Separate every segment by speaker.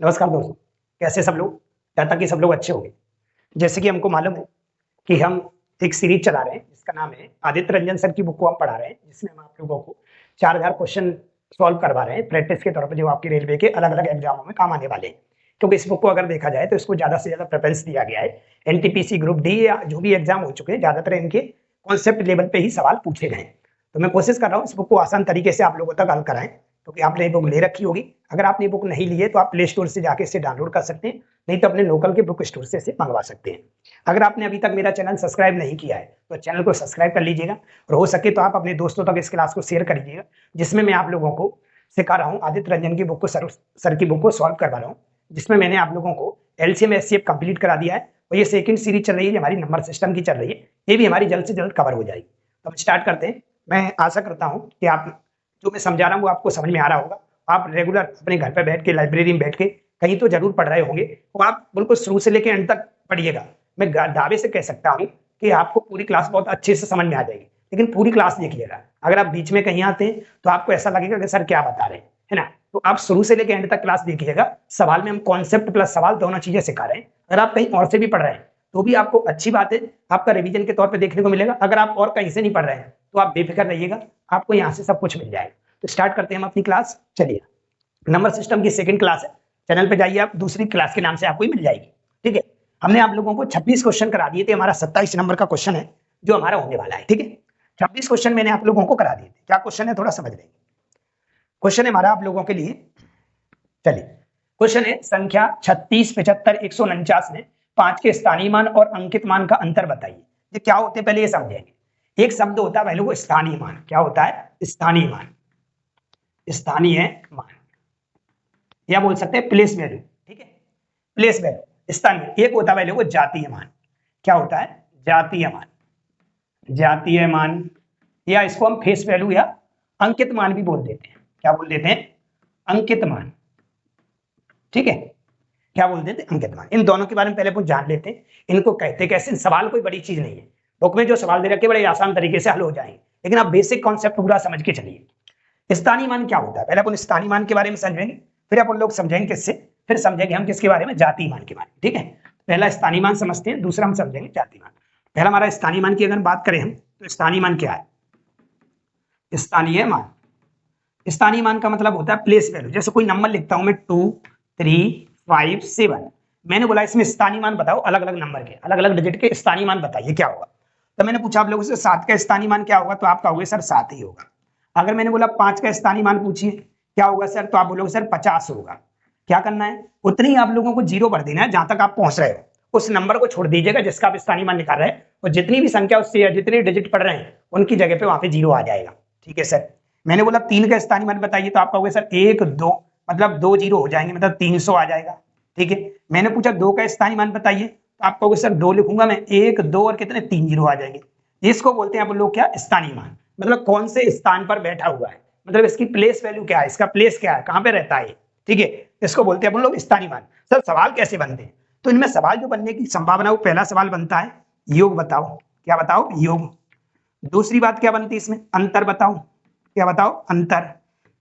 Speaker 1: नमस्कार दोस्तों, कैसे सब लोग? चाहता कि सब लोग अच्छे होंगे। जैसे कि हमको मालूम है कि हम एक सीरीज चला रहे हैं जिसका नाम है आदित्य रंजन सर की बुक को हम पढ़ा रहे हैं, जिसमें हम आप लोगों को 4000 क्वेश्चन सॉल्व करवा रहे हैं प्रैक्टिस के तौर पर, जो आपके रेलवे के अलग अलग एग्जामों में काम आने वाले हैं। क्योंकि इस बुक को अगर देखा जाए तो इसको ज्यादा से ज्यादा प्रेफरेंस दिया गया है। एनटीपीसी ग्रुप डी या जो भी एग्जाम हो चुके हैं, ज्यादातर इनके कॉन्सेप्ट लेवल पे ही सवाल पूछे गए हैं। तो मैं कोशिश कर रहा हूँ इस बुक को आसान तरीके से आप लोगों तक हल कराएं, क्योंकि आपने ये बुक ले रखी होगी। अगर आपने बुक नहीं ली है तो आप प्ले स्टोर से जाके इसे डाउनलोड कर सकते हैं, नहीं तो अपने लोकल के बुक स्टोर से इसे मंगवा सकते हैं। अगर आपने अभी तक मेरा चैनल सब्सक्राइब नहीं किया है तो चैनल को सब्सक्राइब कर लीजिएगा, और हो सके तो आप अपने दोस्तों तक इस क्लास को शेयर कर लीजिएगा, जिसमें मैं आप लोगों को सिखा रहा हूँ आदित्य रंजन की बुक को, सर की बुक को सॉल्व करवा रहा हूँ, जिसमें मैंने आप लोगों को एलसीएम एचसीएफ कंप्लीट करा दिया है। और ये सेकंड सीरीज चल रही है, हमारी नंबर सिस्टम की चल रही है, ये भी हमारी जल्द से जल्द कवर हो जाएगी। तो हम स्टार्ट करते हैं। मैं आशा करता हूँ कि आप जो मैं समझा रहा हूँ वो आपको समझ में आ रहा होगा। आप रेगुलर अपने घर पर बैठ के, लाइब्रेरी में बैठ के कहीं तो जरूर पढ़ रहे होंगे, तो आप बिल्कुल शुरू से लेकर अंत तक पढ़िएगा। मैं दावे से कह सकता हूँ कि आपको पूरी क्लास बहुत अच्छे से समझ में आ जाएगी, लेकिन पूरी क्लास देखिएगा। अगर आप बीच में कहीं आते हैं तो आपको ऐसा लगेगा कि सर क्या बता रहे हैं, है ना। तो आप शुरू से लेकर एंड तक क्लास देखिएगा। सवाल में हम कॉन्सेप्ट प्लस सवाल दोनों चीजें सिखा रहे हैं। अगर आप कहीं और से भी पढ़ रहे हैं तो भी आपको अच्छी बात है, आपका रिवीजन के तौर पे देखने को मिलेगा। अगर आप और कहीं से नहीं पढ़ रहे हैं तो आप बेफिक्र रहिएगा, आपको यहाँ से सब कुछ मिल जाएगा। तो स्टार्ट करते हैं हम अपनी क्लास। चलिए, नंबर सिस्टम की सेकंड क्लास है, चैनल पे जाइए आप, दूसरी क्लास के नाम से आपको ही मिल जाएगी। ठीक है, हमने आप लोगों को 26 क्वेश्चन करा दिए थे, हमारा 27 नंबर का क्वेश्चन है जो हमारा होने वाला है। ठीक है, 26 क्वेश्चन मैंने आप लोगों को करा दिए थे। क्या क्वेश्चन है थोड़ा समझ लेंगे। क्वेश्चन है हमारा आप लोगों के लिए, चलिए क्वेश्चन है संख्या 36, 75, 149 में 5 के स्थानीय मान और अंकित मान का अंतर बताइए। ये क्या होते हैं पहले ये समझेंगे। एक शब्द होता है पहले वो स्थानीय मान। क्या होता है? स्थानीय मान। स्थानीय मान या बोल सकते हैं प्लेस वैल्यू। ठीक है, प्लेस वैल्यू स्थानीय। एक होता है पहले वो जातीय मान। क्या होता है? जातीय मान। जातीय मान, या इसको हम फेस वैल्यू या अंकित मान भी बोल देते हैं। क्या बोल देते हैं? अंकित मान। ठीक है, क्या बोल देते हैं? अंकित मान। इन दोनों के बारे में पहले अपन जान लेते हैं, इनको कहते कैसे। सवाल कोई बड़ी चीज नहीं है, बुक में जो सवाल दे रखे बड़े आसान तरीके से हल हो जाएंगे, लेकिन आप बेसिक कॉन्सेप्ट पूरा समझ के चलिए। स्थानीय मान क्या होता है पहले अपन स्थानीय मान के बारे में समझेंगे, फिर अपन लोग समझेंगे किससे, फिर समझेंगे हम किसके बारे में, जातीय मान के बारे में। ठीक है, पहला स्थानीय मान समझते हैं, दूसरा हम समझेंगे जातीय मान। पहला हमारा स्थानीय मान की अगर बात करें हम, तो स्थानीय मान क्या है? स्थानीय मान, स्थानीय मान का मतलब होता है प्लेस वैल्यू। जैसे कोई नंबर लिखता हूं मैं 2, 3, 5, 7, मैंने बोला इसमें स्थानीय मान बताओ, अलग अलग नंबर के, अलग अलग डिजिट के स्थानीय मान बताइए क्या होगा। तो मैंने पूछा आप लोगों से 7 का स्थानीय मान क्या होगा, तो आप कहोगे सर 7 ही होगा। अगर मैंने बोला 5 का स्थानीय मान पूछिए क्या होगा सर, तो आप बोलोगे सर 50 होगा। क्या करना है? उतनी ही आप लोगों को जीरो भर देना है जहां तक आप पहुंच रहे हो, उस नंबर को छोड़ दीजिएगा जिसका आप स्थानीय मान निकाल रहे हैं, और जितनी भी संख्या उससे या जितने डिजिट पढ़ रहे हैं उनकी जगह पे वहां पे जीरो आ जाएगा। ठीक है सर। मैंने बोला 3 का स्थानीय मान बताइए, तो आप कहोगे सर 1, 2, मतलब 2 जीरो हो जाएंगे, मतलब 300 आ जाएगा। ठीक है, मैंने पूछा 2 का स्थानीय मान बताइए, तो आप कहोगे सर 2 लिखूंगा मैं, 1, 2 और कितने 3 जीरो आ जाएंगे। इसको बोलते हैं आप लोग क्या? स्थानीय मान। मतलब कौन से स्थान पर बैठा हुआ है, मतलब इसकी प्लेस वैल्यू क्या है, इसका प्लेस क्या है, कहां पे रहता है। ठीक है, इसको बोलते हैं अपन लोग स्थानीय मान। सर सवाल कैसे बनते हैं? तो इनमें सवाल जो बनने की संभावना, वो पहला सवाल बनता है योग बताओ। क्या बताओ? योग। दूसरी बात क्या बनती है इसमें? अंतर बताओ। क्या बताओ? अंतर।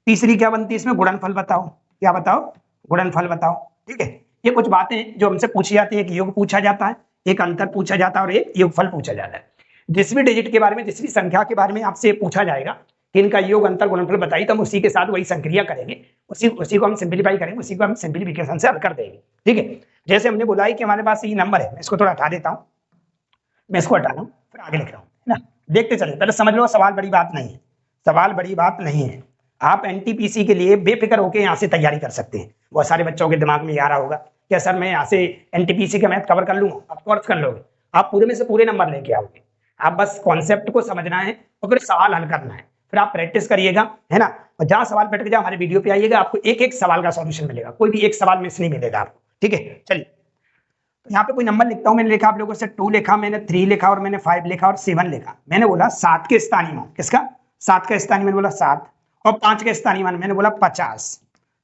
Speaker 1: तीसरी क्या बनती है इसमें? गुणनफल बताओ। क्या बताओ? गुणनफल बताओ। ठीक है, ये कुछ बातें जो हमसे पूछी जाती है, एक योग पूछा जाता है, एक अंतर पूछा जाता है, और एक योगफल पूछा जाता है। जिस भी डिजिट के बारे में, जिस भी संख्या के बारे में आपसे पूछा जाएगा कि इनका योग, अंतर, गुणनफल बताइए, तो हम उसी के साथ वही संक्रिया करेंगे, उसी को हम सिंप्लीफाई करेंगे, उसी को हम सिंप्लीफिकेशन से हल कर देंगे। ठीक है, जैसे हमने बोला है कि हमारे पास ये नंबर है, मैं इसको थोड़ा हटा देता हूं, मैं इसको हटा रहा हूं, फिर आगे लिख रहा हूं, है ना। देखते चलिए, पहले समझ लो सवाल बड़ी बात नहीं है, सवाल बड़ी बात नहीं है। आप एनटीपीसी के लिए बेफिक्र होकर यहाँ से तैयारी कर सकते हैं। बहुत सारे बच्चों के दिमाग में ये आ रहा होगा क्या सर मैं यहाँ से एनटीपीसी का मैथ कवर कर लूंगा? ऑफ कोर्स कर लोगे, आप पूरे में से पूरे नंबर लेके आओगे। आप बस कॉन्सेप्ट को समझना है और फिर सवाल हल करना है, फिर आप प्रैक्टिस करिएगा, है ना। और जहां सवाल बैठ के, जहां हमारे वीडियो पे आइएगा, आपको एक एक सवाल का सॉल्यूशन मिलेगा, कोई भी एक सवाल मिस नहीं मिलेगा आपको। ठीक है, चलिए, तो यहाँ पे कोई नंबर लिखता हूं, मैंने लिखा आप लोगों से 2 लिखा, मैंने 3 लिखा, और मैंने 5 लिखा, और 7 लिखा। मैंने बोला 7 के स्थानीय मान, किसका? 7 का स्थानीय मान बोला 7, और 5 का स्थानीय मान मैंने बोला 50।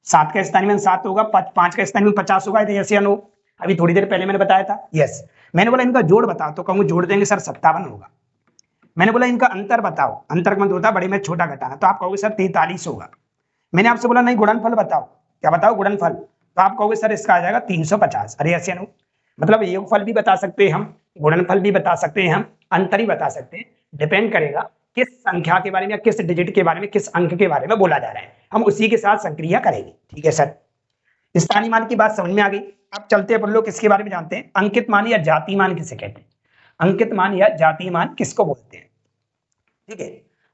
Speaker 1: 7 का स्थानीय मान 7 होगा, 5 का स्थानीय मान 50 होगा। यस या नो? अभी थोड़ी देर पहले मैंने बताया था यस। मैंने बोला इनका जोड़ बताओ, तो कहूंगा जोड़ देंगे सर 57 होगा। मैंने बोला इनका अंतर बताओ, अंतर का मतलब होता है बड़े में छोटा घटाना, तो आप कहोगे सर 43 होगा। मैंने आपसे बोला नहीं गुणनफल बताओ। क्या बताओ? गुणनफल। तो आप कहोगे सर इसका आ जाएगा 350। अरे ऐसे नो, मतलब योगफल भी बता सकते हैं हम, गुणनफल भी बता सकते हैं हम, अंतर ही बता सकते हैं, डिपेंड करेगा किस संख्या के बारे में या किस डिजिट के बारे में, किस अंक के बारे में बोला जा रहा है, हम उसी के साथ संक्रिया करेंगे। ठीक है सर, स्थानीय मान की बात समझ में आ गई। अब चलते हैं अपन लोग किसके बारे में जानते हैं, अंकित मान या जाति मान किसे कहते हैं, अंकित मान या जाति मान किसको बोलते हैं। ठीक है,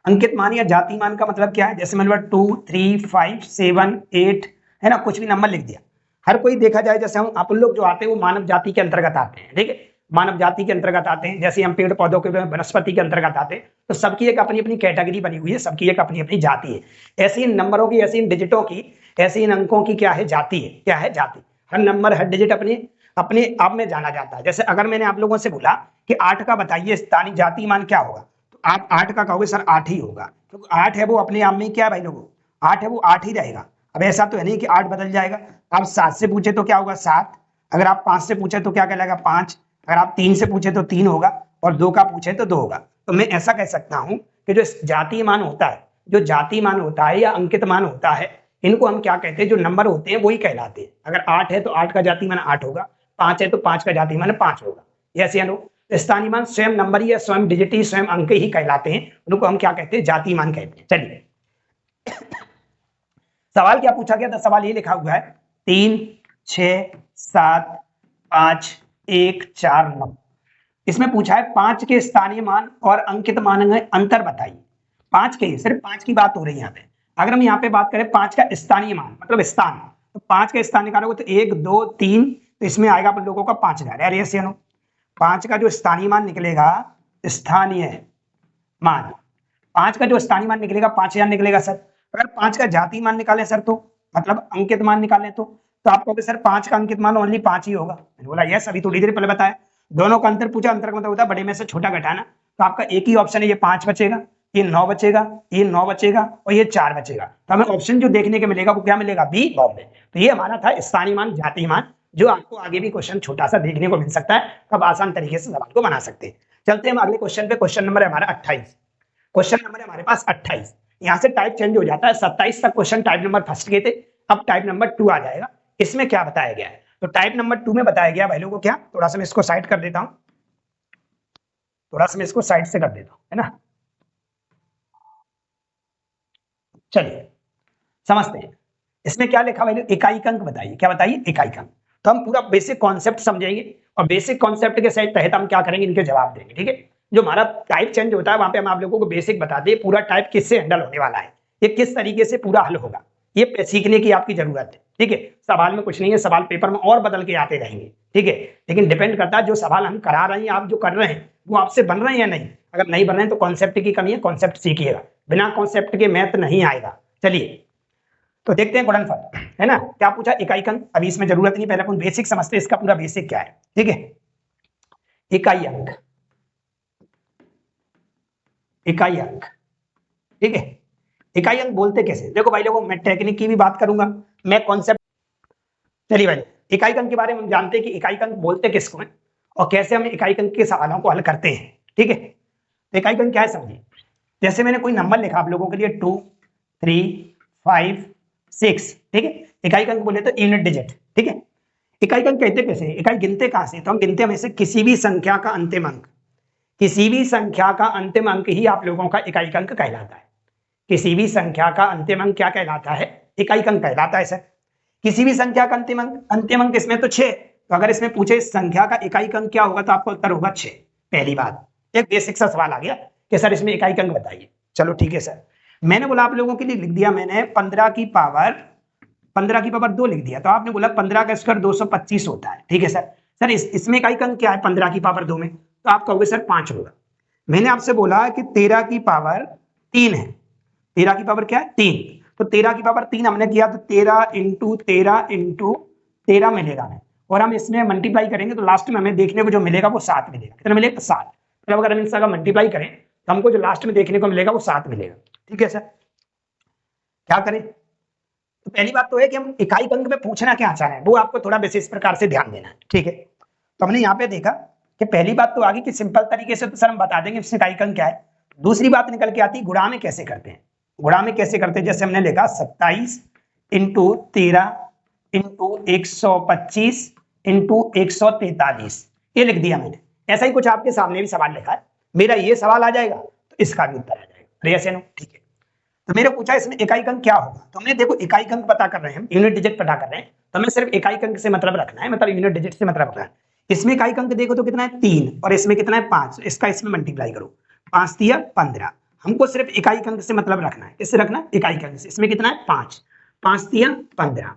Speaker 1: अंकित मान या जाति मान का मतलब क्या है, जैसे मान लो 2 3 5 7 8 है ना, कुछ भी नंबर लिख दिया, हर कोई देखा जाए जैसे हम अपन लोग जो आते हैं वो मानव जाति के अंतर्गत आते हैं। ठीक है, मानव जाति के अंतर्गत आते हैं, जैसे हम पेड़ पौधों के वनस्पति के अंतर्गत आते हैं, तो सबकी एक अपनी अपनी कैटेगरी बनी हुई है, सबकी एक अपनी अपनी जाति है। ऐसे इन नंबरों की, ऐसे इन डिजिटों की, ऐसे इन अंकों की क्या है, जाति है। क्या है, जाति। हर नंबर हर डिजिट अपने अपने आप में जाना जाता है। जैसे अगर मैंने आप लोगों से बोला कि 8 का बताइए स्थानीय जाति मान क्या होगा, तो आप 8 का कहोगे सर 8 ही होगा, क्योंकि 8 है वो अपने आप में क्या है भाई लोगों, 8 है वो 8 ही रहेगा। अब ऐसा तो है नहीं कि 8 बदल जाएगा। आप 7 से पूछे तो क्या होगा 7, अगर आप 5 से पूछे तो क्या कहलाएगा 5, अगर आप 3 से पूछे तो 3 होगा, और 2 का पूछे तो 2 होगा। तो मैं ऐसा कह सकता हूं कि जो जाति मान होता है, जो जाति मान होता है या अंकित मान होता है, इनको हम क्या कहते हैं, जो नंबर होते हैं वही कहलाते हैं। अगर 8 है तो 8 का जाति मान 8 होगा, 5 है तो 5 का जाति मान 5 होगा। यस या नो, स्थानीय मान स्वयं नंबर या स्वयं डिजिट ही, स्वयं अंक ही कहलाते हैं, उनको हम क्या कहते हैं, जाति मान कहते हैं। चलिए सवाल क्या पूछा गया था, सवाल ये लिखा हुआ है 3 6 7 5 1 4 9। इसमें पूछा है 5 के स्थानीय मान और अंकित मान में अंतर बताइए। 5 के, सिर्फ 5 की बात हो रही है यहाँ पे। अगर हम यहाँ पे बात करें 5 का स्थानीय मान मतलब स्थान, तो 5 का स्थानीय करोगे तो 1 2 3, तो इसमें आएगा अपन लोगों का 5000। यार ये नो, 5 का जो स्थानीय मान निकलेगा, स्थानीय मान, 5 का जो स्थानीय मान निकलेगा 5000 निकलेगा सर। अगर 5 का जाति मान निकालें सर, तो मतलब अंकित मान निकालें तो आप कहोगे सर 5 का अंकित मान ओनली 5 ही होगा। मैंने बोला यस, अभी थोड़ी देर पहले बताया। दोनों का अंतर पूछा, अंतर का मतलब होता है बड़े में से छोटा घटाना। तो आपका एक ही ऑप्शन है, ये 5 बचेगा, ये 9 बचेगा, ये 9 बचेगा और ये 4 बचेगा। तो हमें ऑप्शन जो देखने को मिलेगा वो क्या मिलेगा, बी, बॉम्बे। तो ये हमारा था स्थानीय मान, जाति मान, जो आपको आगे भी क्वेश्चन छोटा सा देखने को मिल सकता है, तब आसान तरीके से सवाल को बना सकते हैं। चलते हैं हम अगले क्वेश्चन पे। क्वेश्चन नंबर है हमारा 28। क्वेश्चन नंबर है हमारे पास 28। यहाँ से टाइप चेंज हो जाता है, 27 तक क्वेश्चन टाइप नंबर फर्स्ट के थे, अब टाइप नंबर 2 आ जाएगा। इसमें क्या बताया गया है, तो टाइप नंबर 2 में बताया गया भाई लोगों को क्या, थोड़ा सा मैं इसको साइड कर देता हूं, थोड़ा सा मैं इसको साइड से कर देता हूं, है ना। चलिए समझते हैं इसमें क्या लिखा भाई, इकाई अंक बताइए। क्या बताइए, इकाई अंक। तो हम पूरा बेसिक कॉन्सेप्ट समझेंगे और बेसिक कॉन्सेप्ट के तहत हम क्या करेंगे, इनके जवाब देंगे। ठीक है, जो हमारा टाइप चेंज होता है वहां पे हम आप लोगों को बेसिक बता दें पूरा टाइप किससे हैंडल होने वाला है, ये किस तरीके से पूरा हल होगा, ये सीखने की आपकी जरूरत है। ठीक है, सवाल में कुछ नहीं है, सवाल पेपर में और बदल के आते रहेंगे। ठीक है, लेकिन डिपेंड करता है जो सवाल हम करा रहे हैं, आप जो कर रहे हैं वो आपसे बन रहे हैं या नहीं। अगर नहीं बन रहे हैं तो कॉन्सेप्ट की कमी है, कॉन्सेप्ट सीखिएगा, बिना कॉन्सेप्ट के मैथ नहीं आएगा। चलिए तो देखते हैं गुणनफल, है ना। क्या पूछा, इकाई अंक। अभी इसमें जरूरत नहीं, पहले अपन बेसिक समझते हैं, इसका पूरा बेसिक क्या है। ठीक है, इकाई अंक, इकाई अंक। ठीक है, इकाई अंक बोलते कैसे, देखो भाई लोगों, मैं टेक्निक की भी बात करूंगा, मैं कॉन्सेप्ट। चलिए भाई, इकाई अंक के बारे में हम जानते हैं कि इकाई अंक बोलते किसको है और कैसे हम इकाई अंक के सवालों को हल करते हैं। ठीक है, तो इकाई अंक क्या है समझिए। जैसे मैंने कोई नंबर लिखा आप लोगों के लिए 2 3 5 6। ठीक है, इकाई अंक बोले तो यूनिट डिजिट। ठीक है, इकाई अंक कहते कैसे, इकाई गिनते कहां से, तो हम गिनते हमें से किसी भी संख्या का अंतिम अंक, किसी भी संख्या का अंतिम अंक ही आप लोगों का इकाई अंक कहलाता है। किसी भी संख्या का अंतिम अंक क्या कहलाता है, इकाई अंक कहलाता है सर। किसी भी संख्या का अंतिम अंक इसमें तो 6, तो अगर इसमें पूछे संख्या का इकाई अंक क्या होगा तो आपका उत्तर होगा 6। पहली बात, एक बेसिक सा सवाल आ गया कि सर इसमें इकाई अंक बताइए। चलो ठीक है सर, मैंने बोला आप लोगों के लिए लिख दिया मैंने 15 की पावर 2 लिख दिया, तो आपने बोला 15 का स्क्वायर 225 होता है। ठीक है सर, सर इसमें इकाई अंक क्या है 15 की पावर 2 में, तो आप कहोगे सर 5 होगा। मैंने आपसे बोला कि 13 की पावर 3 है, 13 की पावर क्या है 3, तो 13 की पावर 3 हमने किया तो 13 इंटू 13 मिलेगा हमें, और हम इसमें मल्टीप्लाई करेंगे तो लास्ट में हमें देखने को जो मिलेगा वो 7 मिलेगा। कितना मिलेगा, 7। मतलब अगर हम इनका मल्टीप्लाई करें तो हमको जो लास्ट में देखने को मिलेगा वो 7 मिलेगा। ठीक है सर, क्या करें, तो पहली बात तो है कि हम इकाई अंक में पूछना क्या चाह रहे हैं वो आपको थोड़ा विशेष प्रकार से ध्यान देना है। ठीक है, तो हमने यहाँ पे देखा कि पहली बात तो आगे कि सिंपल तरीके से तो सर हम बता देंगे इसमें इकाई अंक क्या है। दूसरी बात निकल के आती है गुणा में कैसे करते हैं, गुणा में कैसे करते हैं। जैसे हमने लिखा 27 इंटू 13 इंटू 125 इंटू 143, ये लिख दिया मैंने। ऐसा ही कुछ आपके सामने भी सवाल लिखा है, मेरा ये सवाल आ जाएगा तो इसका भी उत्तर आ जाएगा। यस या नो? ठीक है। तो मेरे पूछा इसमें इकाई अंक क्या होगा, तो हमने देखो इकाई अंक पता कर रहे हैं, यूनिट डिजिट पता कर रहे हैं, तो हमें सिर्फ इकाई अंक से मतलब रखना है, मतलब यूनिट डिजिट से मतलब रखना है। इसमें इकाई अंक देखो तो कितना है 3 और इसमें कितना है 5, इसका इसमें मल्टीप्लाई करो, 5 तिया 15। हमको सिर्फ इकाई अंक से मतलब रखना है, किससे रखना है? इकाई अंक से। इसमें कितना है 5, 5 तिया 15,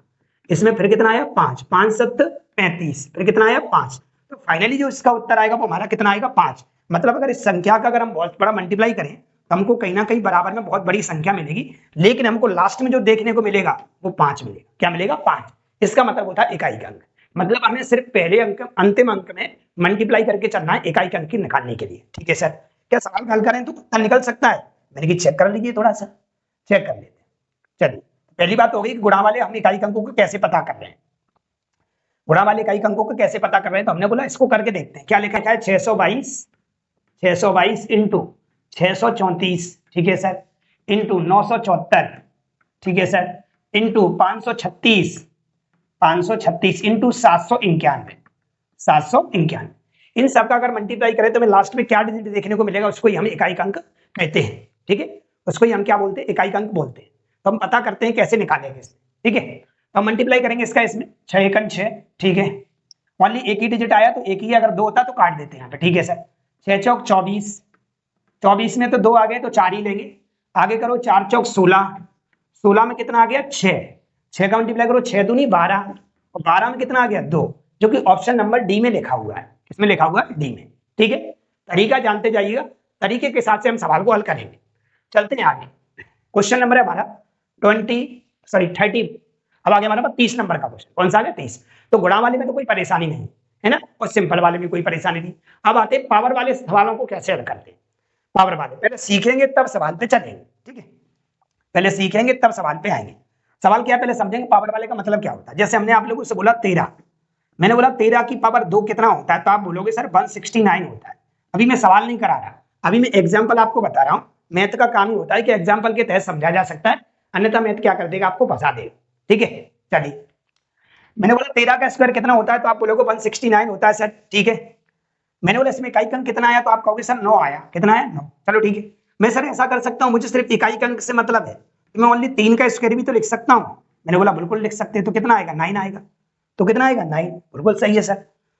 Speaker 1: इसमें फिर कितना आया 5, 5 7 35, फिर कितना आया 5। तो फाइनली जो इसका उत्तर आएगा वो हमारा कितना आएगा 5। मतलब अगर इस संख्या का अगर हम बहुत बड़ा मल्टीप्लाई करें तो हमको कहीं ना कहीं बराबर में बहुत बड़ी संख्या मिलेगी, लेकिन हमको लास्ट में जो देखने को मिलेगा वो 5 मिलेगा। क्या मिलेगा? 5। इसका मतलब होता है इकाई अंक। मतलब हमें सिर्फ पहले अंक अंतिम अंक में मल्टीप्लाई करके चलना है इकाई अंक की निकालने के लिए। ठीक है सर, क्या सवाल हल करें तो उत्तर निकल सकता है? मैंने कि चेक कर लीजिए, थोड़ा सा चेक कर लेते हैं। चलिए, पहली बात हो गई गुणा वाले हम इकाई अंकों को कैसे पता कर रहे हैं। गुणा वाले इकाई अंकों को कैसे पता कर रहे हैं, तो हमने बोला इसको करके देखते हैं। क्या लिखा है? 622 इंटू 634, ठीक है सर, इंटू 974, ठीक है सर, इंटू 536 इंटू 791। इन सब का अगर मल्टीप्लाई करें तो हमें लास्ट में क्या डिजिट देखने को मिलेगा, उसको ही हम इकाई अंक कहते हैं। ठीक है, उसको ही हम क्या बोलते हैं? इकाई अंक बोलते हैं। तो हम पता करते हैं कैसे निकालेंगे इसे। ठीक है, तो हम मल्टीप्लाई करेंगे इसका इसमें, 6 एकन 6, ठीक है, ओनली एक ही डिजिट आया तो एक ही, अगर 2 होता तो काट देते हैं यहाँ पे। ठीक है सर, 6 चौक 24, 24 में तो 2 आ गए तो 4 ही लेंगे। आगे करो 4 चौक 16, 16 में कितना आ गया 6, 6 का मल्टीप्लाई करो 6 दूनी 12, और 12 में कितना आ गया 2, जो कि ऑप्शन नंबर डी में लिखा हुआ है। किसमें लिखा हुआ है? डी में। ठीक है, तरीका जानते जाइएगा, तरीके के साथ से हम सवाल को हल करेंगे। चलते हैं आगे। क्वेश्चन नंबर है हमारा 30, अब आगे हमारे पास 30 नंबर का क्वेश्चन। कौन सा है? 30। तो गुणा वाले में तो कोई परेशानी नहीं है ना, और सिंपल वाले में कोई परेशानी नहीं। अब आते हैं पावर वाले सवालों को कैसे हल करते हैं। पावर वाले पहले सीखेंगे तब सवाल पे चलेंगे। ठीक है, पहले सीखेंगे तब सवाल पे आएंगे। सवाल क्या पहले समझेंगे, पावर वाले का मतलब क्या होता है। जैसे हमने आप लोगों से बोला 13, मैंने बोला 13 की पावर 2 कितना होता है, तो आप बोलोगे सर 169 होता है। अभी मैं सवाल नहीं करा रहा, अभी मैं एग्जाम्पल आपको बता रहा हूँ। मैथ का काम ही होता है कि एग्जाम्पल के तहत समझा जा सकता है, अन्यथा मैथ क्या कर देगा, आपको फंसा देगा। ठीक है, चलिए, मैंने बोला 13 का स्क्वायर कितना होता है, तो आप बोलोगे 169 होता है सर। ठीक है, मैंने बोला इसमें इकाई अंक कितना आया, तो आप कहोगे सर 9 आया। कितना आया? 9। चलो ठीक है, मैं सर ऐसा कर सकता हूँ, मुझे सिर्फ इकाई अंक से मतलब है, तो मैं ओनली 3 का स्क्वायर भी तो लिख सकता हूँ। मैंने बोला बिल्कुल लिख सकते हैं। तो कितना आएगा? 9 आएगा। तो कितना आएगा? 9। बिल्कुल सही है सर।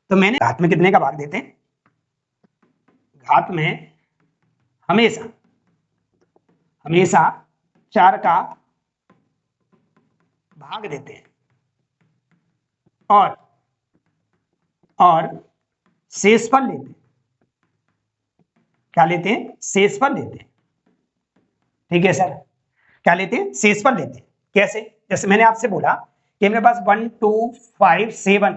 Speaker 1: तो मैंने घात में कितने का भाग देते हैं? घात में हमेशा 4 का भाग देते हैं, और शेषफल लेते हैं। क्या लेते हैं? शेषफल लेते हैं। ठीक है सर, क्या लेते हैं? शेषफल लेते हैं। कैसे? जैसे मैंने आपसे बोला कि मेरे पास 1257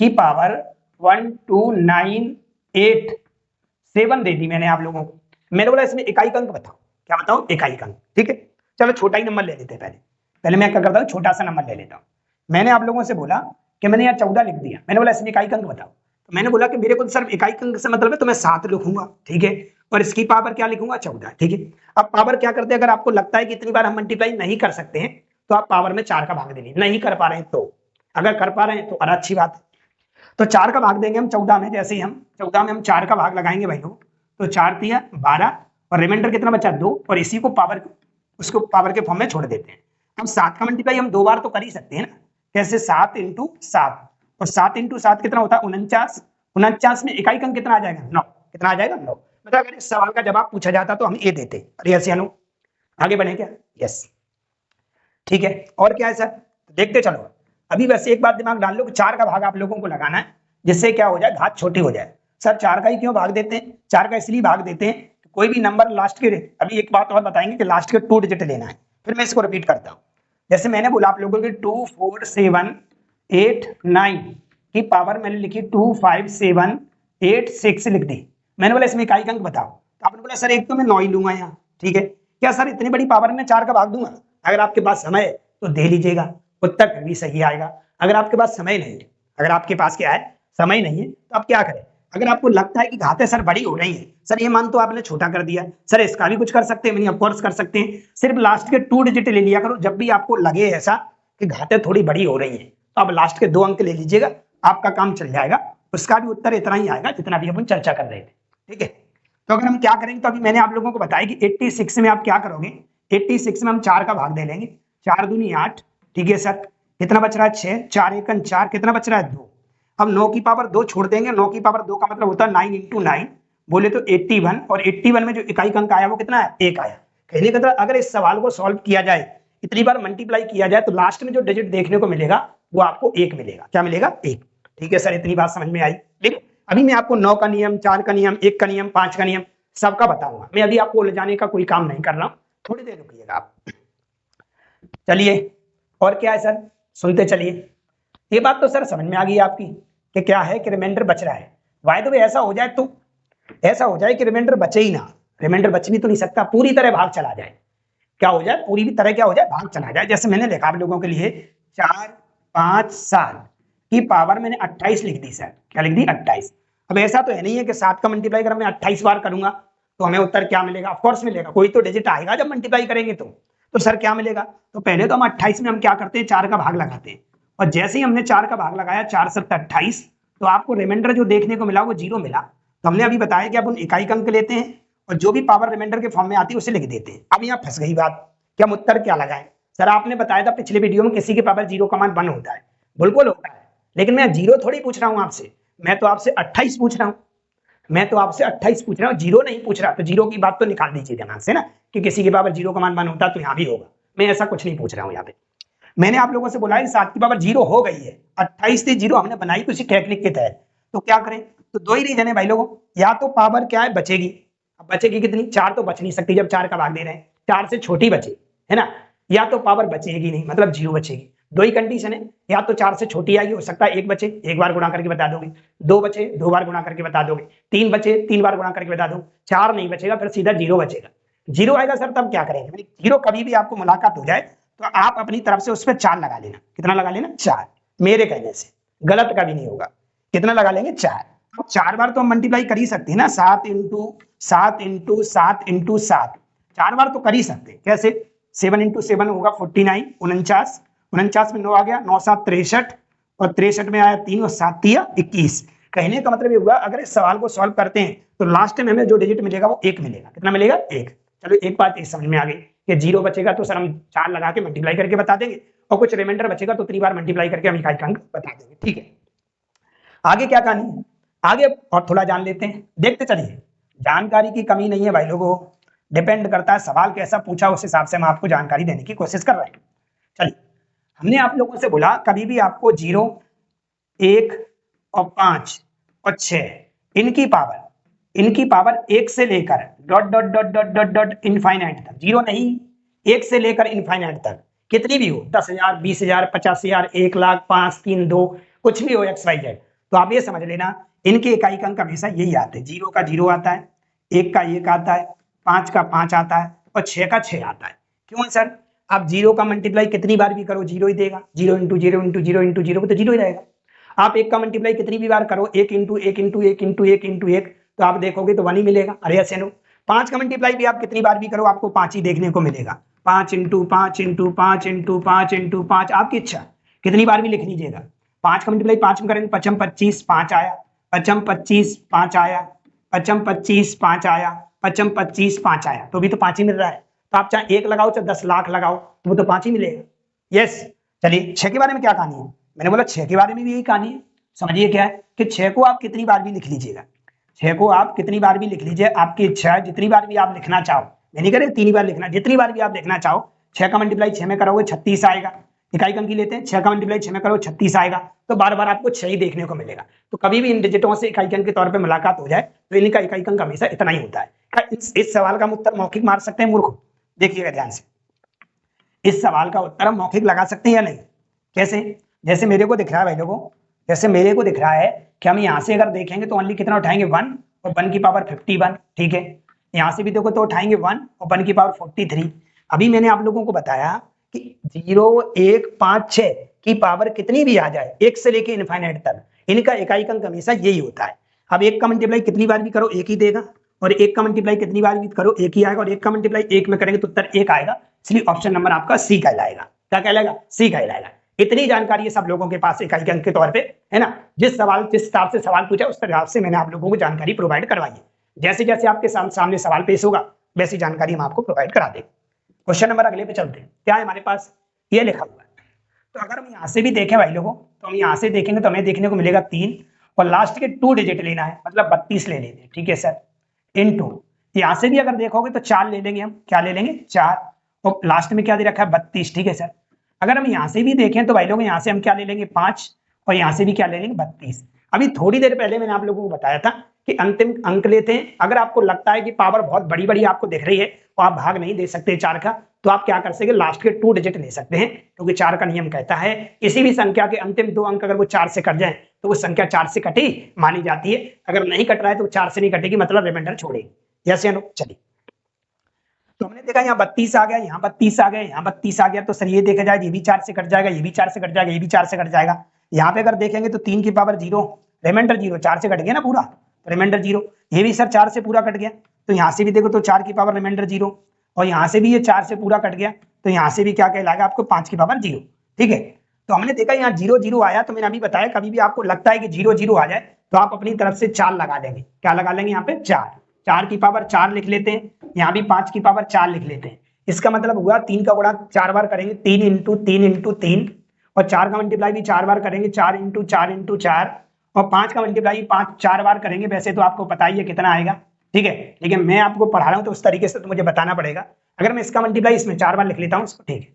Speaker 1: की पावर 12987 दे दी मैंने आप लोगों को। मैंने बोला इसमें इकाई अंक बताओ। क्या बताओ? इकाई अंक। ठीक है, चलो छोटा ही नंबर ले लेते हैं। पहले मैं क्या करता हूँ, छोटा सा नंबर ले लेता हूँ। मैंने आप लोगों से बोला कि मैंने यहाँ 14 लिख दिया, मैंने बोला इसमें इकाई अंक बताओ। तो मैंने बोला कि मेरे को सिर्फ इकाई अंक से मतलब है, तो मैं 7 लिखूंगा। ठीक है, और इसकी पावर क्या लिखूंगा? 14। ठीक है, अब पावर क्या करते हैं, अगर आपको लगता है कि इतनी बार हम मल्टीप्लाई नहीं कर सकते हैं, तो आप पावर में 4 का भाग देंगे। नहीं कर पा रहे हैं तो, अगर कर पा रहे हैं तो और अच्छी बात है, तो 4 का भाग देंगे हम 14 में। जैसे ही हम 14 में हम 4 का भाग लगाएंगे भाई लोग, तो 4 तिया 12, और रिमाइंडर कितना बचा? 2, और इसी को पावर, उसको पावर के फॉर्म में छोड़ देते हैं। हम 7 का मल्टीप्लाई हम 2 बार तो कर ही सकते हैं ना। कैसे? 7 इंटू 7, और 7 इंटू 7 कितना होता है? 49। 49 में इकाई अंक कितना आ जाएगा? 9। कितना आ जाएगा? 9। मतलब अगर इस सवाल का जवाब पूछा जाता तो हम ये देते। अरे यस या नो? आगे बढ़े क्या? यस। ठीक है, और क्या है सर? देखते चलो। अभी वैसे एक बात दिमाग डाल लो कि 4 का भाग आप लोगों को लगाना है, जिससे क्या हो जाए, घात छोटी हो जाए। सर 4 का ही क्यों भाग देते हैं? 4 का इसलिए भाग देते हैं, कोई भी नंबर लास्ट के, अभी एक बात और बताएंगे कि लास्ट के 2 डिजिट लेना है। फिर मैं इसको रिपीट करता हूँ। जैसे मैंने बोला आप लोगों की 24789 की पावर मैंने लिखी 25786 लिख दी। मैंने बोला इसमें इकाई अंक बताओ, तो आपने बोला सर एक तो मैं 9 ही लूंगा यहाँ। ठीक है, क्या सर इतनी बड़ी पावर में 4 का भाग दूंगा? अगर आपके पास समय है तो दे लीजिएगा, उत्तर फिर भी सही आएगा। अगर आपके पास समय नहीं है, अगर आपके पास क्या है, समय नहीं है, तो आप क्या करें? अगर आपको लगता है कि घातें सर बड़ी हो रही हैं, सर ये मान तो आपने छोटा कर दिया, सर इसका भी कुछ कर सकते हैं, ऑफ कोर्स कर सकते हैं। सिर्फ लास्ट के 2 डिजिट ले लिया करो। जब भी आपको लगे ऐसा कि घातें थोड़ी बड़ी हो रही हैं, तो अब लास्ट के 2 अंक ले लीजिएगा, आपका काम चल जाएगा। उसका भी उत्तर इतना ही आएगा जितना भी अपन चर्चा कर रहे थे, ठीक है। तो अगर हम क्या करेंगे, तो अभी मैंने आप लोगों को बताया कि 86 में आप क्या करोगे, 86 में हम 4 का भाग दे लेंगे, 4 दूनी 8, ठीक है सर। कितना बच रहा है 6, 4 एकन 4, कितना बच रहा है 2। अब 9 की पावर 2 छोड़ देंगे, 9 की पावर 2 का मतलब होता है 9 × 9 बोले तो 81, और 81 में जो इकाई अंक आया वो कितना है, 1 आया। कहने का मतलब अगर इस सवाल को सॉल्व किया जाए, इतनी बार मल्टीप्लाई किया जाए, तो लास्ट में जो डिजिट देखने को मिलेगा वो आपको 1 मिलेगा। क्या मिलेगा, 1। ठीक है सर, इतनी बात समझ में आई। लेकिन अभी मैं आपको 9 का नियम, 4 का नियम, 1 का नियम, 5 का नियम सबका बताऊंगा। मैं अभी आपको ले जाने का कोई काम नहीं कर रहा हूं, थोड़ी देर रुकिएगा आप। चलिए, और क्या है सर, सुनते चलिए। ये बात तो सर समझ में आ गई आपकी कि क्या है कि रिमाइंडर बच रहा है। वाई तो ऐसा हो जाए, तो ऐसा हो जाए कि रिमाइंडर बचे ही ना, रिमाइंडर बच भी तो नहीं सकता, पूरी तरह भाग चला जाए। क्या हो जाए, पूरी भी तरह क्या हो जाए, भाग चला जाए। जैसे मैंने लिखा आप लोगों के लिए 4, 5, 7 की पावर मैंने 28 लिख दी सर। क्या लिख दी, 28। अब ऐसा तो है नहीं है कि 7 का मल्टीप्लाई कर मैं 28 बार करूंगा तो हमें उत्तर क्या मिलेगा, ऑफकोर्स मिलेगा, कोई तो डिजिट आएगा जब मल्टीप्लाई करेंगे तो सर क्या मिलेगा। तो पहले तो हम 28 में हम क्या करते हैं, 4 का भाग लगाते हैं, और जैसे ही हमने 4 का भाग लगाया, 4 7 28, तो आपको रिमाइंडर जो देखने को मिला वो 0 मिला। तो हमने अभी बताया कि अपन इकाई अंक लेते हैं और जो भी पावर रिमाइंडर के फॉर्म में आती है उसे लिख देते हैं। अब यहाँ फंस गई बात कि हम उत्तर क्या लगाएं। सर आपने बताया था पिछले वीडियो में किसी के पावर 0 का मान 1 होता है, बिल्कुल होता है, लेकिन मैं 0 थोड़ी पूछ रहा हूँ आपसे, मैं तो आपसे 28 पूछ रहा हूँ, मैं तो आपसे 28 पूछ रहा हूँ, 0 नहीं पूछ रहा। तो 0 की बात तो निकाल दीजिए दिमाग से ना, कि किसी के पावर 0 का मान 1 होता तो यहाँ भी होगा। मैं ऐसा कुछ नहीं पूछ रहा हूँ यहाँ पे। मैंने आप लोगों से बोला है 7 की पावर 0 हो गई है, 28 से 0 हमने बनाई तो इसी टेक्निक के तहत। तो क्या करें, तो 2 ही रीजन है भाई लोगों, या तो पावर क्या है बचेगी, अब बचेगी कितनी, 4 तो बच नहीं सकती जब 4 का भाग दे रहे हैं, 4 से छोटी बचे है ना, या तो पावर बचेगी नहीं मतलब 0 बचेगी। 2 ही कंडीशन है, या तो 4 से छोटी आएगी, हो सकता है 1 बचे, 1 बार गुणा करके बता दोगे, 2 बचे 2 बार गुणा करके बता दोगे, 3 बचे 3 बार गुणा करके बता दो, 4 नहीं बचेगा, फिर सीधा 0 बचेगा। 0 आएगा सर तब क्या करेंगे, 0 कभी भी आपको मुलाकात हो जाए तो आप अपनी तरफ से उस पर 4 लगा लेना। कितना लगा लेना, 4, मेरे कहने से, गलत कभी नहीं होगा। कितना लगा लेंगे, 4। अब 4 बार तो हम मल्टीप्लाई कर ही सकते हैं ना, 7 × 7 × 7 × 7, 4 बार तो कर ही सकते हैं। कैसे, 7 × 7 होगा 49, 49, 49 में 9 आ गया, 9 7 63, और 63 में आया 3 और 7 3 21। कहने का मतलब ये हुआ अगर इस सवाल को सॉल्व करते हैं तो लास्ट में हमें जो डिजिट मिलेगा वो 1 मिलेगा। कितना मिलेगा, 1। चलो एक बात इस समझ में आ गई कि 0 बचेगा तो सर हम 4 लगा के मल्टीप्लाई करके बता देंगे, और कुछ रिमाइंडर बचेगा तो 3 बार मल्टीप्लाई करके हम इकाई अंक बता देंगे। ठीक है, आगे क्या कहानी है, आगे और थोड़ा जान लेते हैं, देखते चलिए। जानकारी की कमी नहीं है भाई लोगों, डिपेंड करता है सवाल कैसा पूछा, उस हिसाब से हम आपको जानकारी देने की कोशिश कर रहे हैं। चलिए, हमने आप लोगों से बोला कभी भी आपको 0, 1 और 5 और 6 इनकी पावर 1 से लेकर dot dot dot dot dot dot infinite तक, 0 नहीं, 1 से लेकर इनफाइनाइट तक कितनी भी हो, 10,000 20,000 50,000 1 लाख 5 3 2 कुछ भी हो XYZ, तो आप ये समझ लेना इनके इकाई अंक हमेशा यही आते हैं। 0 का 0 आता है, 1 का 1 आता है, 5 का 5 आता है, और 6 का 6 आता है। क्यों सर, आप 0 का मल्टीप्लाई कितनी बार भी करो 0 ही देगा, 0 × 0 × 0 × 0 तो 0 ही रहेगा। आप 1 का मल्टीप्लाई कितनी भी बार करो 1 × 1 × 1 × 1 × 1 तो आप देखोगे तो 1 ही मिलेगा। अरे ऐसे नो, 5 का मल्टीप्लाई भी आप कितनी बार भी करो आपको 5 ही देखने को मिलेगा। 5 × 5 × 5 × 5 × 5 आपकी इच्छा, कितनी बार भी लिख लीजिएगा। 5 का मल्टीप्लाई 5 में करेंगे 5 25 5 आया, 5 25 5 आया, 5 25 5 आया, 5 25 5 आया, तो भी तो 5 ही मिल रहा है। तो आप चाहे 1 लगाओ चाहे 10 लाख लगाओ तो वो तो 5 ही मिलेगा। यस, चलिए 6 के बारे में क्या कहानी है, मैंने बोला 6 के बारे में भी यही कहानी है। समझिए क्या है कि 6 को आप कितनी बार भी लिख लीजिएगा, 6 को आप कितनी बार भी लिख लीजिए, आपकी इच्छा है, जितनी बार भी आप लिखना चाहो, मैं नहीं कह रही 3 बार लिखना, जितनी बार भी आप लिखना चाहो। 6 का मल्टीप्लाई 6 में करोगे 36 आएगा, इकाई अंक की लेते हैं, 6 का मल्टीप्लाई 6 में करो 36 आएगा, तो बार बार आपको 6 ही देखने को मिलेगा। तो कभी भी इन डिजिटों से इकाई अंक के तौर पे मुलाकात हो जाए तो इनका इकाई अंक हमेशा इतना ही होता है। इस सवाल का उत्तर मौखिक मार सकते हैं मूर्ख, देखिएगा ध्यान से, इस सवाल का उत्तर हम मौखिक लगा सकते हैं या नहीं। कैसे, जैसे मेरे को दिख रहा है भाई लोगों, जैसे मेरे को दिख रहा है कि हम यहाँ से अगर देखेंगे तो ओनली कितना उठाएंगे 1 और 1 की पावर 51, ठीक है। यहाँ से भी देखो तो उठाएंगे 1 और 1 की पावर 43। अभी मैंने आप लोगों को बताया कि 0 1 5 6 की पावर कितनी भी आ जाए 1 से लेके इनफाइनाइट तक इनका इकाई अंक हमेशा यही होता है। अब 1 का मल्टीप्लाई कितनी बार भी करो 1 ही देगा, और 1 का मल्टीप्लाई कितनी बार भी करो 1 ही आएगा, और 1 का मल्टीप्लाई 1 में करेंगे तो उत्तर 1 आएगा। इसलिए ऑप्शन नंबर आपका सी कहलाएगा। क्या कहलाएगा, सी कहलाएगा। इतनी जानकारी है सब लोगों के पास इकाई के अंक के तौर पे, है ना। जिस हिसाब से सवाल पूछा उस हिसाब से मैंने आप लोगों को जानकारी प्रोवाइड करवाई है। जैसे जैसे आपके सामने सवाल पेश होगा वैसी जानकारी हम आपको प्रोवाइड करा देंगे। क्वेश्चन नंबर अगले पे चलते हैं। क्या है हमारे पास, ये लिखा हुआ है। तो अगर हम यहाँ से भी देखें भाई लोगों, तो हम यहाँ से देखेंगे तो हमें देखने को मिलेगा 3 और लास्ट के 2 डिजिट लेना है, मतलब 32 ले लेते हैं, ठीक है सर। इनटू यहाँ से भी अगर देखोगे तो 4 ले लेंगे हम, क्या ले लेंगे 4, और लास्ट में क्या दे रखा है 32, ठीक है सर। अगर हम यहाँ से भी देखें तो भाई लोग यहाँ से हम क्या ले लेंगे 5 और यहाँ से भी क्या ले लेंगे 32। अभी थोड़ी देर पहले मैंने आप लोगों को बताया था कि अंतिम अंक लेते हैं। अगर आपको लगता है कि पावर बहुत बड़ी बड़ी आपको दिख रही है तो आप भाग नहीं दे सकते 4 का, तो आप क्या कर सकते हैं, लास्ट के 2 डिजिट ले सकते हैं, क्योंकि 4 का नियम कहता है किसी भी संख्या के अंतिम 2 अंक अगर वो 4 से कट जाए तो वो संख्या 4 से कटी मानी जाती है। अगर नहीं कट रहा है तो 4 से नहीं कटेगी, मतलब रिमाइंडर छोड़ेगी। यस या नो। चलिए, तो हमने देखा यहाँ 32 आ गया, यहाँ 32 आ गया, यहाँ 32 आ गया, तो सर ये देखा जाए ये भी 4 से कट जाएगा, ये भी 4 से कट जाएगा, ये भी 4 से कट जाएगा। यहाँ पे अगर देखेंगे तो 3 की पावर 0, रिमाइंडर 0, 4 से कट गया ना पूरा, तो रिमाइंडर 0। ये भी सर 4 से पूरा कट गया, तो यहाँ से भी देखो तो 4 की पावर रिमाइंडर 0, और यहाँ से भी ये 4 से पूरा कट गया, तो यहाँ से भी क्या कहलाएगा आपको 5 की पावर 0, ठीक है। तो हमने देखा यहाँ 0 0 आया, तो मैंने अभी बताया कभी भी आपको लगता है कि 0 0 आ जाए तो आप अपनी तरफ से 4 लगा देंगे। क्या लगा लेंगे यहाँ पे 4 की पावर 4 लिख लेते हैं, यहाँ भी 5 की पावर 4 लिख लेते हैं। इसका मतलब हुआ 3 का गुणा 4 बार करेंगे, 3 इंटू 3 इंटू 3, और 4 का मल्टीप्लाई भी 4 बार करेंगे, 4 इंटू 4 इंटू 4, और 5 का मल्टीप्लाई 4 बार करेंगे। वैसे तो आपको पता ही है कितना आएगा, ठीक है, लेकिन मैं आपको पढ़ा रहा हूँ तो उस तरीके से तो मुझे बताना पड़ेगा। अगर मैं इसका मल्टीप्लाई इसमें 4 बार लिख लेता हूँ, ठीक है।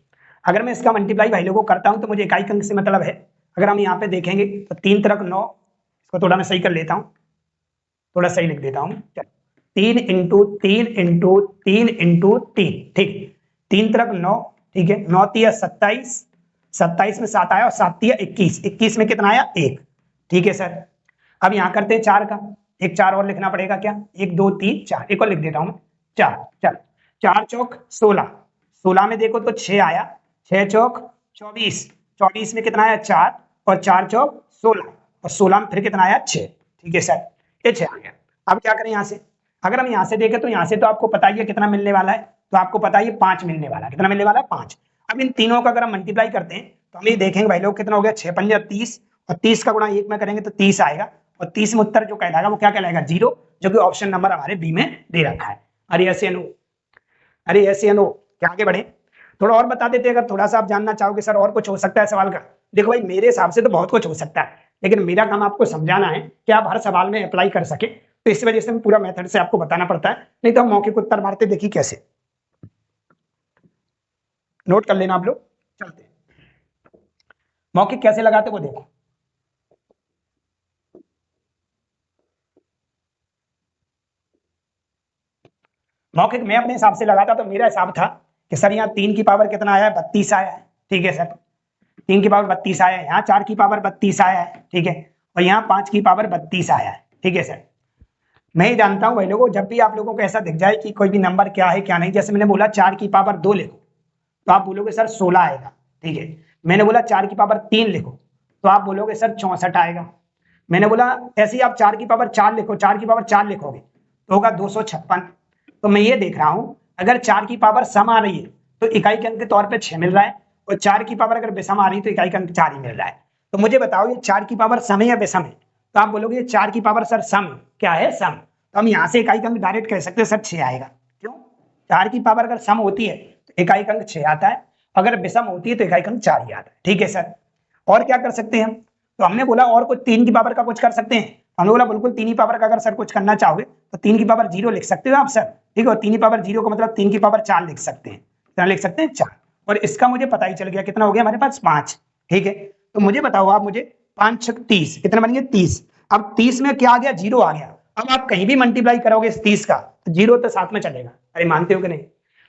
Speaker 1: अगर मैं इसका मल्टीप्लाई भाई लोगों को करता हूँ तो मुझे इकाई अंक से मतलब है। अगर हम यहाँ पे देखेंगे तो 3 तरफ 9, इसको थोड़ा मैं सही कर लेता हूँ, थोड़ा सही लिख देता हूँ, 3 इंटू 3 इंटू 3 इंटू 3, ठीक, 3 तरफ 9, ठीक है, 9 तिया 27, 27 में 7 आया और 7 तिया 21, 21 में कितना आया 1, ठीक है सर। अब यहाँ करते हैं 4 का, एक 4 और लिखना पड़ेगा, क्या 1 2 3 4, एक और लिख देता हूँ मैं 4, चल 4 चौक 16, 16 में देखो तो 6 आया, 6 चौक 24, 24 में कितना आया 4, और 4 चौक 16, और 16 में फिर कितना आया 6, ठीक है सर, ये 6 आ गया। अब क्या करें यहाँ से, अगर हम यहाँ से देखें तो यहाँ से तो आपको पता ही है कितना मिलने वाला है, तो आपको पता ही 5 मिलने वाला है, कितना मिलने वाला है 5। अब इन तीनों का अगर हम मल्टीप्लाई करते हैं तो हम ये देखेंगे भाई लोग कितना हो गया, 6 पंजे 30, और 30 का गुणा 1 में करेंगे तो 30 आएगा, और 30 में उत्तर जो कहलाएगा वो क्या कहलाएगा 0, जो कि ऑप्शन नंबर हमारे बी में दे रखा है। अरे ऐसे अनु, अरे ऐसे अनु, क्या आगे बढ़े, थोड़ा और बता देते अगर थोड़ा सा आप जानना चाहोगे सर और कुछ हो सकता है सवाल का। देखो भाई मेरे हिसाब से तो बहुत कुछ हो सकता है, लेकिन मेरा काम आपको समझाना है कि आप हर सवाल में अप्लाई कर सके, तो इस वजह से पूरा मेथड से आपको बताना पड़ता है, नहीं तो हम मौके को उत्तर मारते देखिए कैसे। नोट कर लेना आप लोग, चलते मौखिक कैसे लगाते वो देखो। मौखिक मैं अपने हिसाब से लगाता तो मेरा हिसाब था कि सर यहाँ 3 की पावर कितना आया है 32 आया है, ठीक है सर, 3 की पावर 32 आया है, यहाँ 4 की पावर 32 आया है, ठीक है, और यहाँ 5 की पावर 32 आया है, ठीक है सर। मैं जानता हूं भाई लोगों, जब भी आप लोगों को ऐसा दिख जाए कि कोई भी नंबर क्या है क्या नहीं, जैसे मैंने बोला 4 की पावर 2 लिखो तो आप बोलोगे सर 16 आएगा, ठीक है। मैंने बोला 4 की पावर 3 लिखो तो आप बोलोगे सर 64 आएगा। मैंने बोला ऐसे ही आप 4 की पावर 4 लिखो, 4 की पावर 4 लिखोगे तो होगा 256। तो मैं ये देख रहा हूं अगर 4 की पावर सम आ रही है तो इकाई के अंक के तौर पे 6 मिल रहा है, और 4 की पावर अगर विषम आ रही है तो इकाई का अंक 4 ही मिल रहा है। तो मुझे बताओ ये 4 की पावर सम है या विषम है, तो आप बोलोगे 4 की पावर सर सम, क्या है सम, तो हम यहाँ से इकाई का अंक डायरेक्ट कह सकते हैं सर 6 आएगा। क्यों, 4 की पावर अगर सम होती है तो इकाई का अंक 6 आता है, अगर विषम होती है तो इकाई का अंक 4 ही आता है, ठीक है सर। और क्या कर सकते हैं हम, तो हमने बोला और कुछ 3 की पावर का कुछ कर सकते हैं, हमने बोला बिल्कुल 3 की पावर का अगर सर कुछ करना चाहोगे तो 3 की पावर 0 लिख सकते हो आप सर, ठीक है, और 3 की पावर 0 का मतलब 3 की पावर 4 लिख सकते हैं, कितना लिख सकते हैं 4, और इसका मुझे पता ही चल गया कितना हो गया हमारे पास 5, ठीक है। तो मुझे बताओ आप, मुझे 5 6 30, कितना बन गया 30। अब 30 में क्या आ गया 0 आ गया, अब आप कहीं भी मल्टीप्लाई करोगे इस 30 का तो 0 तो साथ में चलेगा, अरे मानते हो कि नहीं,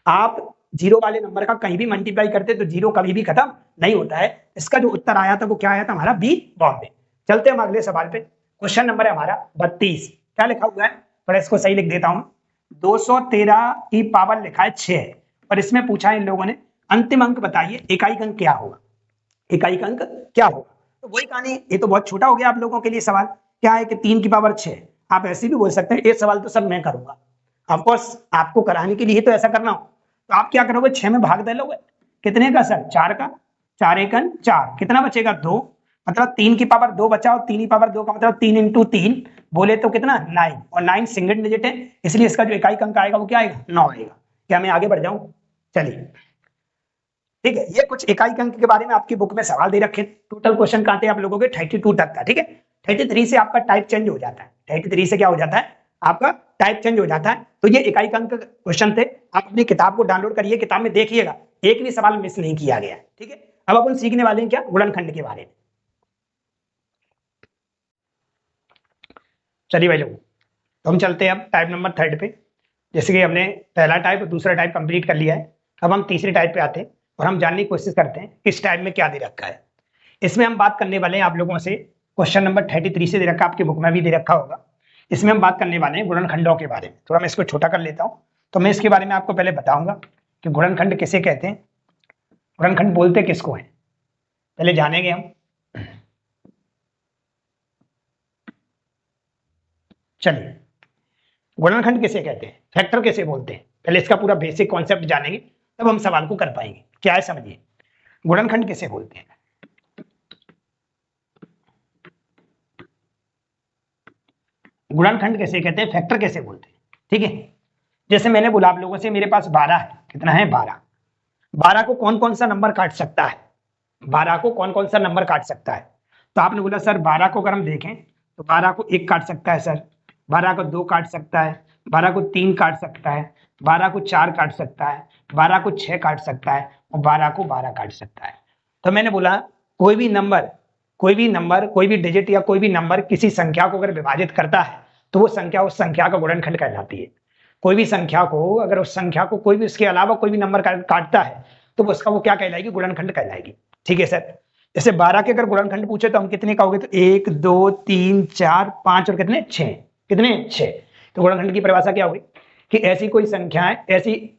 Speaker 1: आप 0 वाले नंबर का कहीं भी मल्टीप्लाई करते तो 0 कभी भी खत्म नहीं होता है। इसका जो उत्तर आया था वो क्या आया था हमारा बी, बॉम्बे। चलते हम अगले सवाल पे, क्वेश्चन नंबर है हमारा 32, क्या लिखा हुआ है, थोड़ा इसको सही लिख देता हूं, 213 की पावर लिखा है 6, और इसमें पूछा है इन लोगों ने अंतिम अंक बताइए इकाई अंक क्या होगा, इकाई अंक क्या होगा। तो वही कहानी, ये तो बहुत छोटा हो गया आप लोगों के लिए सवाल, क्या है कि 3 की पावर 6, आप ऐसे भी बोल सकते हैं, ये सवाल तो सब मैं करूंगा, ऑफकोर्स आपको कराने के लिए तो ऐसा करना हो, तो आप क्या करोगे 6 में भाग दे लोगे, कितने का सर 4 का, 4 एकन 4, कितना बचेगा 2, मतलब 3 की पावर 2 बचा, और 3 की पावर 2 का मतलब 3 इंटू 3 बोले तो कितना 9, और 9 सिंगल डिजिट है, इसलिए इसका जो इकाई अंक आएगा वो क्या आएगा 9 आएगा। क्या मैं आगे बढ़ जाऊं? चलिए ठीक है, ये कुछ इकाई अंक के बारे में आपकी बुक में सवाल दे रखे। टोटल क्वेश्चन कहाँ थे आप लोगों के 32 तक का, ठीक है। 33 से आपका टाइप चेंज हो जाता है, 33 से क्या हो जाता है आपका टाइप चेंज हो जाता है। तो ये इकाई अंक क्वेश्चन थे, आप अपनी किताब को डाउनलोड करिए, किताब में देखिएगा एक भी सवाल मिस नहीं किया गया, ठीक है। अब अपन सीखने वाले हैं क्या गुणनखंड के बारे में। चलिए भाई लोग, तो हम चलते हैं अब टाइप नंबर 3 पे। जैसे कि हमने पहला टाइप और दूसरा टाइप कंप्लीट कर लिया है, अब हम तीसरे टाइप पे आते हैं और हम जानने की कोशिश करते हैं इस टाइप में क्या दे रखा है। इसमें हम बात करने वाले हैं आप लोगों से, क्वेश्चन नंबर 33 से दे रखा, आपकी बुक में भी दे रखा होगा। इसमें हम बात करने वाले हैं गुणनखंडों के बारे में। थोड़ा मैं इसको छोटा कर लेता हूँ, तो मैं इसके बारे में आपको पहले बताऊंगा कि गुणनखंड किसे कहते हैं, गुणनखंड बोलते किसको हैं, पहले जानेंगे हम। चलिए, गुणनखंड किसे कहते हैं, फैक्टर किसे बोलते हैं, पहले इसका पूरा बेसिक कॉन्सेप्ट जानेंगे, तब हम सवाल को कर पाएंगे। क्या है समझिए, गुणनखंड किसे बोलते हैं। गुणनखंड कैसे कहते हैं, फैक्टर कैसे बोलते हैं, ठीक है। जैसे मैंने बोला आप लोगों से मेरे पास 12 है, कितना है 12, 12 को कौन कौन सा नंबर काट सकता है, 12 को कौन कौन सा नंबर काट सकता है। तो आपने बोला सर 12 को अगर हम देखें तो 12 को 1 काट सकता है सर, 12 को 2 काट सकता है, 12 को 3 काट सकता है, 12 को 4 काट सकता है, 12 को 6 काट सकता है, और 12 को 12 काट सकता है। तो मैंने बोला कोई भी नंबर कोई भी डिजिट या कोई भी नंबर किसी संख्या को अगर विभाजित करता है तो वो संख्या उस संख्या का गुणनखंड कहलाती है। कोई भी संख्या को अगर उस संख्या को कोई भी उसके अलावा कोई भी नंबर काटता है तो उसका वो क्या कहलाएगी, गुणनखंड कहलाएगी, ठीक है सर। जैसे 12 के अगर गुणनखंड पूछे तो हम कितने कहोगे, तो 1 2 3 4 5 और कितने 6, कितने 6। तो गुणनखंड की परिभाषा क्या होगी कि ऐसी कोई संख्याएं,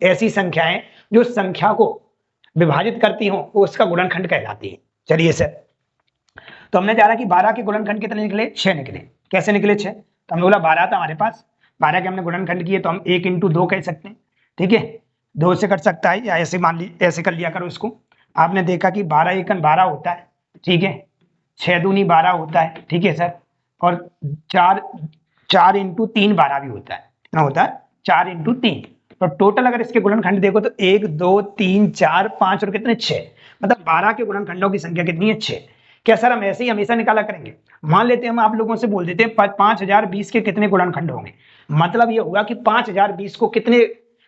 Speaker 1: ऐसी संख्याएं जो संख्या को विभाजित करती हो वो उसका गुणनखंड कहलाती है। चलिए सर, तो हमने जाना कि 12 के गुणनखंड कितने निकले, 6 निकले। कैसे निकले 6, तो हमने बोला 12 था हमारे पास, 12 के हमने गुणनखंड किए तो हम 1 इंटू 2 कह सकते हैं, ठीक है। 2 से कट सकता है, या ऐसे मान लीजिए ऐसे कर लिया करो इसको। आपने देखा कि 12 एकन 12 होता है, ठीक है, 6 दूनी 12 होता है, ठीक है सर, और 4 इंटू 3 12 भी होता है, कितना होता है 4 इंटू 3। तो टोटल अगर इसके गुणनखंड देखो तो 1 2 3 4 5 और कितने 6, मतलब 12 के गुणनखंडों की संख्या कितनी है 6। क्या सर हम ऐसे ही हमेशा निकाला करेंगे, मान लेते हैं हम आप लोगों से बोल देते हैं 5020 के कितने गुणनखंड होंगे, मतलब ये होगा कि 5020 को कितने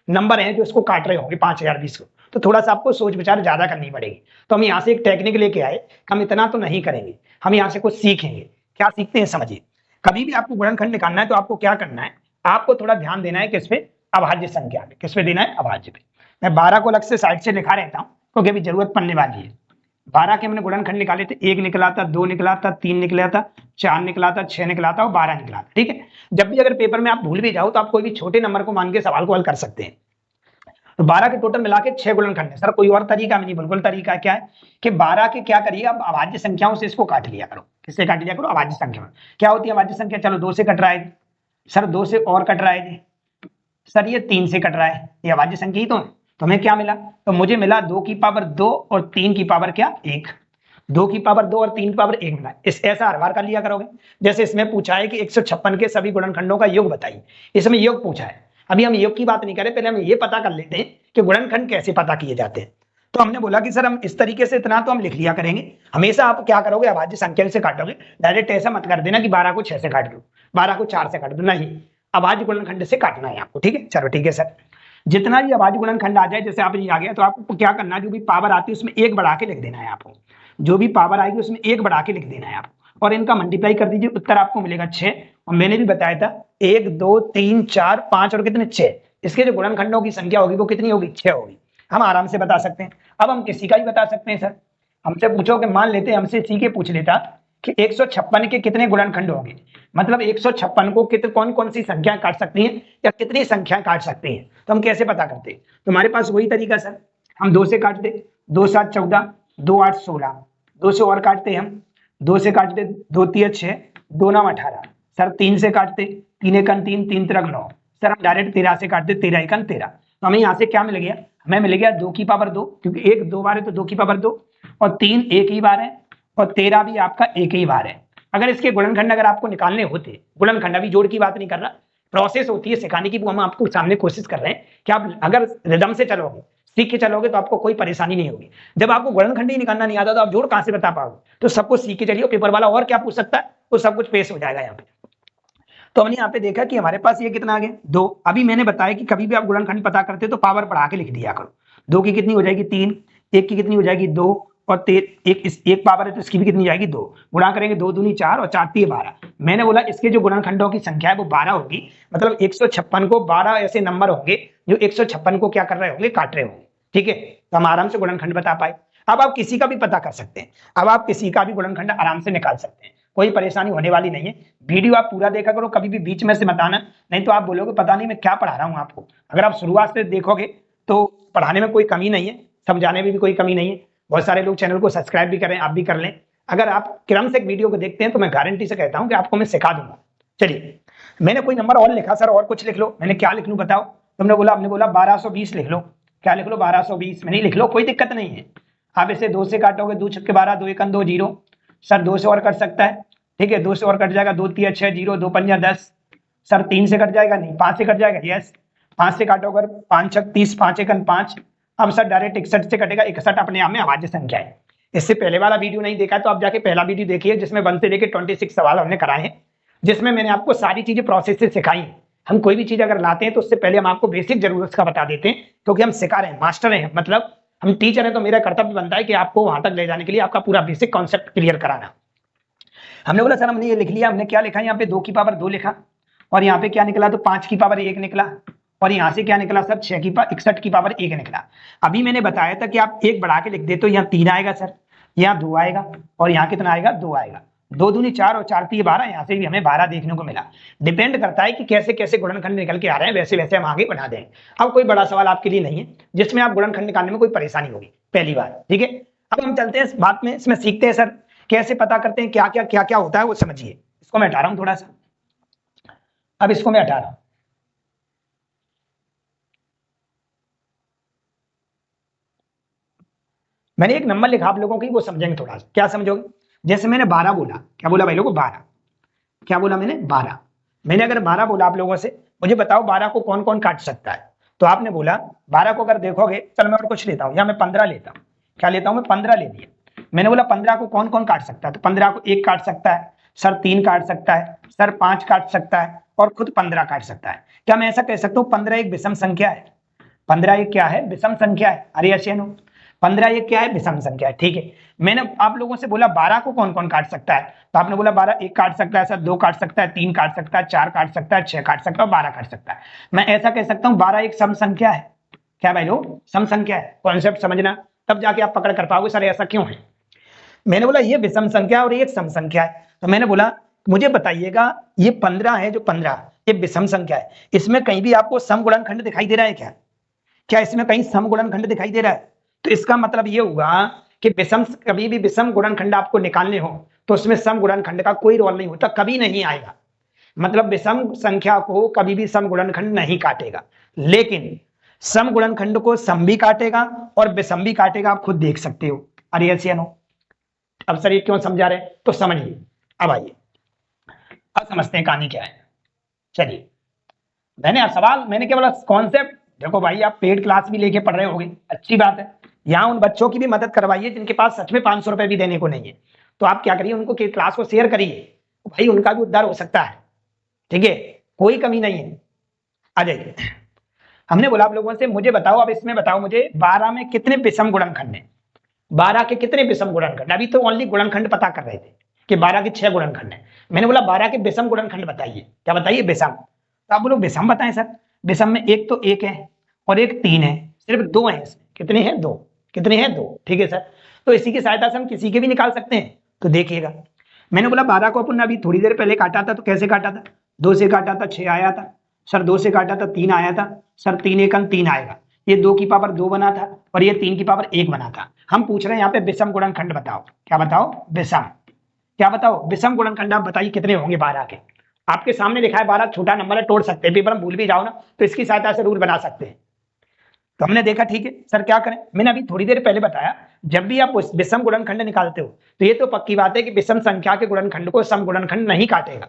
Speaker 1: नंबर हैं जो इसको काट रहे होंगे 5020 को, तो थोड़ा सा आपको सोच विचार ज्यादा करनी पड़ेगी। तो हम यहाँ से एक टेक्निक लेके आए, हम इतना तो नहीं करेंगे, हम यहाँ से कुछ सीखेंगे। क्या सीखते हैं समझिए, कभी भी आपको गुणनखंड निकालना है तो आपको क्या करना है, आपको थोड़ा ध्यान देना है किस पे, अभाज्य संख्या पे। किस पे देना है, अभाज्य पे। मैं 12 को अलग से साइड से लिखा रहता हूँ क्योंकि अभी जरूरत पड़ने वाली है। 12 के हमने गुणनखंड निकाले थे, 1 निकला था, 2 निकला था, 3 निकला था, 4 निकला था, 6 निकला था और 12 निकला था, ठीक है। जब भी अगर पेपर में आप भूल भी जाओ तो आप कोई भी छोटे नंबर को मान के सवाल को हल कर सकते हैं। तो 12 के टोटल मिला के 6 गुणनखंड है। सर कोई और तरीका नहीं, बिल्कुल तरीका क्या है कि 12 के क्या करिए, अब अभाज्य संख्याओं से इसको काट लिया करो। किससे काट लिया करो, अभाज्य संख्या। क्या होती है अभाज्य संख्या, चलो 2 से कट रहा है सर, 2 से और कट रहा है जी सर, ये 3 से कट रहा है, ये अभाज्य संख्या ही तो है। तो हमें क्या मिला, तो मुझे मिला 2 की पावर 2 और 3 की पावर क्या 1, 2 की पावर 2 और 3 की पावर 1 मिला। इस ऐसा हर बार कर लिया करोगे। जैसे इसमें पूछा है कि 156 के सभी गुणनखंडों का योग बताइए, इसमें योग पूछा है। अभी हम योग की बात नहीं करें, पहले हम ये पता कर लेते हैं कि गुणनखंड कैसे पता किए जाते हैं। तो हमने बोला कि सर हम इस तरीके से इतना तो हम लिख लिया करेंगे। हमेशा आप क्या करोगे, अभाज्य संख्या से काटोगे, डायरेक्ट ऐसा मत कर देना कि 12 को 6 से काट दो, 12 को 4 से काट दो, नहीं, अभाज्य गुणनखंड से काटना है आपको, ठीक है। चलो ठीक है सर, जितना भी अभाज्य गुणनखंड आ जाए, जैसे आप ये आ गया तो आपको क्या करना है, जो भी पावर आती है उसमें 1 बढ़ा के लिख देना है आपको, जो भी पावर आएगी उसमें 1 बढ़ा के लिख देना है आपको, और इनका मल्टीप्लाई कर दीजिए, उत्तर आपको मिलेगा 6। और मैंने भी बताया था 1 2 3 4 5 और कितने 6, इसके जो गुणनखंडों की संख्या होगी वो कितनी होगी 6 होगी। हम आराम से बता सकते हैं। अब हम किसी का भी बता सकते हैं सर, हमसे पूछो कि मान लेते हैं, हमसे सी के पूछ लेता कि 156 के कितने गुणनखंड होंगे, मतलब 156 को कितने कौन कौन सी संख्या काट सकती हैं या कितनी संख्या काट सकती हैं, तो हम कैसे पता करते हैं। तो हमारे पास वही तरीका सर, हम 2 से काटते, 2 7 14, 2 8 16, 2 से और काटते हम, 2 से काटते 2 3 6, 2 9 18 सर, 3 से काटते, 3 एकन 3, 3 3 9 सर, हम डायरेक्ट 13 से काटते, 13 एकन 13। तो हमें यहाँ से क्या मिल गया, हमें मिल गया 2 की पावर 2, क्योंकि 1 2 बार है तो 2 की पावर 2, और 3 एक ही बार है और 13 भी आपका एक ही बार है। अगर इसके गुणनखंड अगर आपको निकालने होते, गुणनखंड अभी जोड़ की बात नहीं कर रहा, प्रोसेस होती है सिखाने की, वो हम आपको सामने कोशिश कर रहे हैं कि आप अगर रिदम से चलोगे, सीख के चलोगे तो आपको कोई परेशानी नहीं होगी। जब आपको गुणनखंड ही निकालना नहीं आता तो आप जोड़ कहां से बता पाओगे? तो सब कुछ सीख के चलिए, पेपर वाला और क्या पूछ सकता है वो सब कुछ पेश हो जाएगा यहाँ पे। तो हमने यहाँ पे देखा कि हमारे पास ये कितना आ गया 2। अभी मैंने बताया कि कभी भी आप गुणनखंड पता करते तो पावर बढ़ा के लिख दिया करो। 2 की कितनी हो जाएगी 3, 1 की कितनी हो जाएगी 2 और एक पावर है तो इसकी भी कितनी जाएगी 2। गुणा करेंगे 2 दूनी 4 और 4 3 12। मैंने बोला इसके जो गुणनखंडों की संख्या है वो 12 होगी, मतलब 156 को 12 ऐसे नंबर होंगे जो 156 को क्या कर रहे होंगे, काट रहे होंगे। ठीक है, तो हम आराम से गुणनखंड बता पाए। अब आप किसी का भी पता कर सकते हैं, अब आप किसी का भी गुणनखंड आराम से निकाल सकते हैं, कोई परेशानी होने वाली नहीं है। वीडियो आप पूरा देखा करो, कभी भी बीच में से बताना, नहीं तो आप बोलोगे पता नहीं मैं क्या पढ़ा रहा हूं आपको। अगर आप शुरुआत से देखोगे तो पढ़ाने में कोई कमी नहीं है, समझाने में भी कोई कमी नहीं है। बहुत सारे लोग चैनल को सब्सक्राइब भी करें, आप भी कर लें। अगर आप क्रम से वीडियो को देखते हैं तो मैं गारंटी से कहता हूं कि आपको मैं सिखा दूंगा। चलिए, मैंने कोई नंबर और लिखा, सर और कुछ लिख लो। मैंने क्या लिख लूं बताओ? तुमने बोला, आपने बोला 1220 लिख लो। क्या लिख लो? 1220। मैंने लिख लो, कोई दिक्कत नहीं है। आप इसे 2 से काटोगे, 2 छक्के 12, 2 एकम 2 0। सर 2 से और कट सकता है, ठीक है, 2 से और कट जाएगा, 2 3 6 0, 2 5 10। सर 3 से कट जाएगा, नहीं 5 से कट जाएगा, यस 5 से काटोगे 5 छक 30, 5 एकम 5। अब सर डायरेक्ट 61 से कटेगा, 61 अपने आप में अभाज्य संख्या है। इससे पहले वाला वीडियो नहीं देखा तो आप जाके पहला वीडियो देखिए, जिसमें 1 से लेकर 26 सवाल हमने कराए हैं, जिसमें मैंने आपको सारी चीजें प्रोसेस से सिखाई हैं। हम कोई भी चीज अगर लाते हैं तो उससे पहले हम आपको बेसिक जरूर उसका बता देते हैं, क्योंकि हम सिखा रहे हैं, मास्टर हैं, मतलब हम टीचर हैं, तो मेरा कर्तव्य बनता है कि आपको वहां तक ले जाने के लिए आपका पूरा बेसिक कॉन्सेप्ट क्लियर कराना। हमने बोला सर हमने ये लिख लिया, हमने क्या लिखा, यहाँ पे 2 की पावर 2 लिखा, और यहाँ पे क्या निकला, तो 5 की पावर 1 निकला, और यहाँ से क्या निकला सर, 61 की पावर 1 निकला। अभी मैंने बताया था कि आप 1 बढ़ा के लिख दे तो यहाँ 3 आएगा सर, यहाँ 2 आएगा, और यहाँ कितना आएगा, 2 आएगा। 2 दूनी 4 और 4 3 12, यहाँ से भी हमें 12 देखने को मिला। डिपेंड करता है कि कैसे कैसे गुणनखंड निकल के आ रहे हैं, वैसे वैसे हम आगे बढ़ा दें। अब कोई बड़ा सवाल आपके लिए नहीं है जिसमें आप गुणनखंड निकालने में कोई परेशानी होगी, पहली बार। ठीक है, अब हम चलते हैं इस बात में, इसमें सीखते हैं सर कैसे पता करते हैं, क्या क्या होता है वो समझिए। इसको मैं हटा रहा हूं थोड़ा सा, अब इसको मैं हटा रहा हूं। मैंने एक नंबर लिखा आप लोगों की, वो समझेंगे थोड़ा सा। क्या समझोगे? जैसे मैंने 12 बोला, क्या बोला भाई लोगों, 12। क्या बोला मैंने? 12। मैंने अगर 12 बोला आप लोगों से, मुझे बताओ 12 को कौन कौन काट सकता है? तो आपने बोला 12 को अगर देखोगे, चल मैं और कुछ लेता हूं, या मैं 15 लेता हूं। क्या लेता हूं मैं? 15 ले लिया। मैंने बोला 15 को कौन कौन काट सकता है? तो 15 को 1 काट सकता है, सर 3 काट सकता है, सर 5 काट सकता है, और खुद 15 काट सकता है। क्या मैं ऐसा कह सकता हूं 15 एक विषम संख्या है? 15 एक क्या है? विषम संख्या है। अरे अशेनो, 15 ये क्या है? विषम संख्या है। ठीक है, मैंने आप लोगों से बोला 12 को कौन कौन काट सकता है, तो आपने बोला 12 1 काट सकता है, सर 2 काट सकता है, 3 काट सकता है, 4 काट सकता है, 6 काट सकता है, 12 काट सकता है। मैं ऐसा कह सकता हूं 12 एक सम संख्या है। क्या भाई लोग? सम संख्या है। कॉन्सेप्ट समझना, तब जाके आप पकड़ कर पाओगे सर ऐसा क्यों है। मैंने बोला ये विषम संख्या और ये एक सम संख्या है, तो मैंने बोला मुझे बताइएगा ये 15 है, जो 15 ये विषम संख्या है, इसमें कहीं भी आपको सम गुणनखंड दिखाई दे रहा है क्या? क्या इसमें कहीं सम गुणनखंड दिखाई दे रहा है? तो इसका मतलब ये हुआ कि विषम, कभी भी विषम गुणनखंड आपको निकालने हो तो उसमें सम गुणनखंड का कोई रोल नहीं होता, कभी नहीं आएगा। मतलब विषम संख्या को कभी भी सम गुणनखंड नहीं काटेगा, लेकिन सम गुणनखंड को सम भी काटेगा और विषम भी काटेगा, आप खुद देख सकते हो। अरे यस या नो? अब सर ये क्यों समझा रहे हैं तो समझिए। अब आइए, अब समझते हैं कहानी क्या है। चलिए, मैंने सवाल, मैंने क्या बोला, कॉन्सेप्ट। देखो भाई आप पेड क्लास भी लेके पढ़ रहे होगे, अच्छी बात है। यहाँ उन बच्चों की भी मदद करवाइए जिनके पास सच में 500 रुपए भी देने को नहीं है, तो आप क्या करिए, उनको क्लास को शेयर करिए, भाई उनका भी उद्धार हो सकता है। ठीक है, कोई कमी नहीं है। आ जाइए, हमने बोला आप लोगों से मुझे बताओ, अब इसमें बताओ मुझे 12 में कितने विषम गुणनखंड है? 12 के कितने विषम गुणनखंड? अभी तो ओनली गुणनखंड पता कर रहे थे कि 12 के 6 गुणनखंड है। मैंने बोला 12 के विषम गुणनखंड बताइए। क्या बताइए? विषम। तो आप बोलो विषम बताएं सर। विषम में एक तो 1 है और एक 3 है, सिर्फ 2 है इसमें। कितने हैं? 2। कितने हैं? 2। ठीक है सर, तो इसी की सहायता से हम किसी के भी निकाल सकते हैं। तो देखिएगा, मैंने बोला 12 को अपन अभी थोड़ी देर पहले काटा था, तो कैसे काटा था? 2 से काटा था, 6 आया था। सर 2 से काटा था, 3 आया था। सर 3 एकम 3 आएगा। ये 2 की पावर 2 बना था और ये 3 की पावर 1 बना था। हम पूछ रहे हैं यहाँ पे विषम गुणनखंड बताओ। क्या बताओ? विषम। क्या बताओ? विषम गुणनखंड। आप बताइए कितने होंगे 12 के? आपके सामने लिखा है 12, छोटा नंबर है, तोड़ सकते हैं, पेपर में भूल भी जाओ ना तो इसकी सहायता से रूल बना सकते हैं। तो हमने देखा ठीक है सर क्या करें, मैंने अभी थोड़ी देर पहले बताया जब भी आप विषम गुणनखंड निकालते हो तो ये तो पक्की बात है कि विषम संख्या के गुणनखंड को सम गुणनखंड नहीं काटेगा,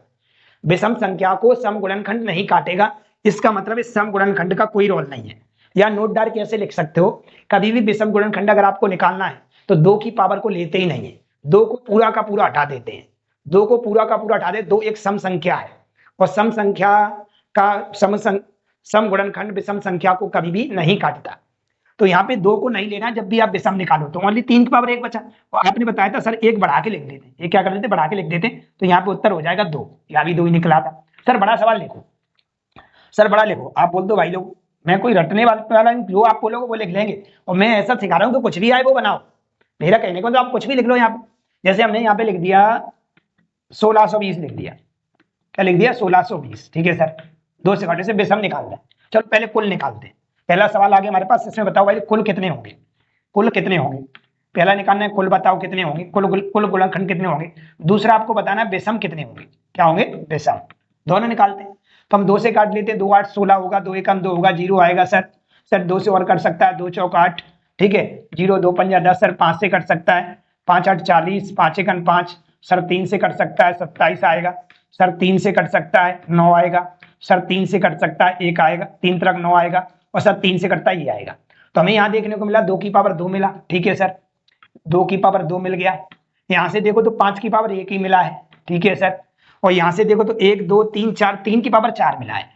Speaker 1: विषम संख्या को सम गुणनखंड नहीं काटेगा। इसका मतलब इस सम गुणनखंड का कोई रोल नहीं है। या नोट डाल के ऐसे लिख सकते हो, कभी भी विषम गुणनखंड अगर आपको निकालना है तो 2 की पावर को लेते ही नहीं है, 2 को पूरा का पूरा हटा देते हैं। 2 को पूरा का पूरा हटा दे, 2 एक सम संख्या है और सम संख्या का सम गुणनखंड विषम संख्या को कभी भी नहीं काटता। तो यहाँ पे 2 को नहीं लेना, जब भी आप विषम निकालो तो ओनली 3 की पावर 1 बचा। और आपने बताया था सर 1 बढ़ा के लिख देते, ये क्या कर देते, बढ़ा के लिख देते, तो यहाँ पे उत्तर हो जाएगा 2। यहाँ भी 2 ही निकला था। सर बड़ा सवाल लिखो, सर बड़ा लिखो। आप बोल दो भाई लोग, मैं कोई रटने वाला जो आप बोलोगे वो लिख लेंगे, और मैं ऐसा सिखा रहा हूँ तो कुछ भी आए वो बनाओ। मेरा कहने को तो आप कुछ भी लिख लो यहाँ पे। जैसे हमने यहाँ पे लिख दिया 1620 लिख दिया, क्या लिख दिया 1620, ठीक है सर। 2 से घटे से विषम निकाल दें। चलो पहले कुल निकालते हैं। पहला सवाल आगे हमारे पास, इसमें बताओ भाई कुल कितने होंगे, कुल कितने होंगे। पहला निकालना है कुल, बताओ कितने होंगे, कुल गुणनखंड कितने होंगे। दूसरा आपको बताना है विषम कितने होंगे, क्या होंगे, विषम। दोनों निकालते हैं। तो हम 2 से काट लेते हैं, 2 8 16 होगा, 2 1 2 होगा, 0 आएगा सर। सर 2 से और कट सकता है, 2 चौक 8, ठीक है, 0 2 5 10 सर। 5 से कट सकता है, 5 8 40, 5 1 5 सर। 3 से कट सकता है, 27 आएगा सर। 3 से कट सकता है, 9 आएगा सर। 3 से कट सकता है, 1 आएगा, 3 तरफ 9 आएगा, और सर 3 से कटता ये आएगा। तो हमें यहाँ देखने को मिला 2 की पावर 2 मिला, ठीक है सर। 2 की पावर 2 मिल गया। यहाँ से देखो तो 5 की पावर 1 ही मिला है, ठीक है सर। और यहाँ से देखो तो 1 2 3 4, 3 की पावर 4 मिला है।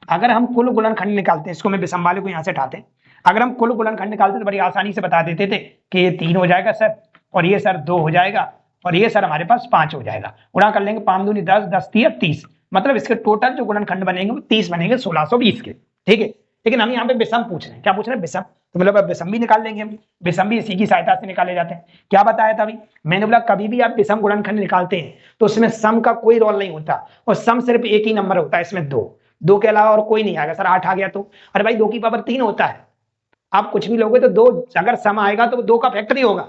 Speaker 1: अगर हम कुल गुणनखंड निकालते हैं, इसको मैं विषम वाले को यहाँ से हटाते हैं, अगर हम कुल गुणनखंड निकालते तो बड़ी आसानी से बता देते थे कि ये 3 हो जाएगा सर, और ये सर 2 हो जाएगा, और ये सर हमारे पास 5 हो जाएगा। गुणा कर लेंगे, 5 दूनी 10, 10 3 30, मतलब इसके टोटल जो गुणनखंड बनेंगे वो 30 बनेंगे 1620 के, ठीक है। लेकिन हम यहाँ पे विषम पूछ रहे हैं, क्या पूछ रहे हैं, विषम। तो मतलब अब विषम भी निकाल लेंगे हम, विषम भी इसी की सहायता से निकाले जाते हैं। क्या बताया था अभी मैंने, बोला कभी भी आप विषम गुणनखंड निकालते हैं तो उसमें सम का कोई रोल नहीं होता, और सम सिर्फ एक ही नंबर होता है, इसमें 2 के अलावा और कोई नहीं आएगा सर। 8 आ गया तो, अरे भाई 2 की पावर 3 होता है। आप कुछ भी लोगे तो 2, अगर सम आएगा तो 2 का फैक्टर ही होगा।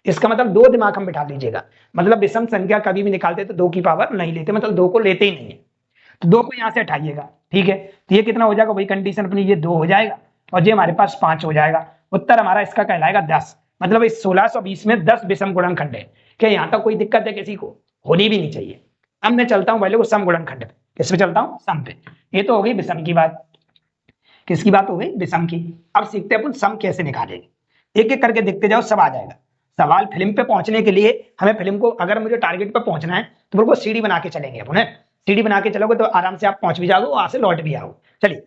Speaker 1: इसका मतलब 2 दिमाग हम बिठा लीजिएगा। मतलब विषम संख्या कभी भी निकालते तो 2 की पावर नहीं लेते, मतलब 2 को लेते ही नहीं है। तो 2 को यहाँ से हटाइएगा, ठीक है। तो ये कितना हो जाएगा, वही कंडीशन अपनी, ये 2 हो जाएगा और ये हमारे पास 5 हो जाएगा। उत्तर हमारा इसका कहलाएगा 10। मतलब इस 1620 में 10 विषम गुणनखंड है। क्या यहाँ तक कोई दिक्कत है किसी को, होनी भी नहीं चाहिए। अब मैं चलता हूँ पहले को सम गुणनखंड पे, किस पे चलता हूँ, सम पे। ये तो हो गई विषम की बात, किसकी बात हो गई, विषम की। अब सीखते हैं अपन सम कैसे निकालेंगे, एक एक करके देखते जाओ, सब आ जाएगा। सवाल फिल्म पे पहुंचने के लिए हमें फिल्म को, अगर मुझे टारगेट पे पहुंचना है तो बिल्कुल सीढ़ी बना के चलेंगे अपन, सीढ़ी बना के चलोगे तो आराम से आप पहुंच भी जाओगे, वहां से लौट भी आओ। चलिए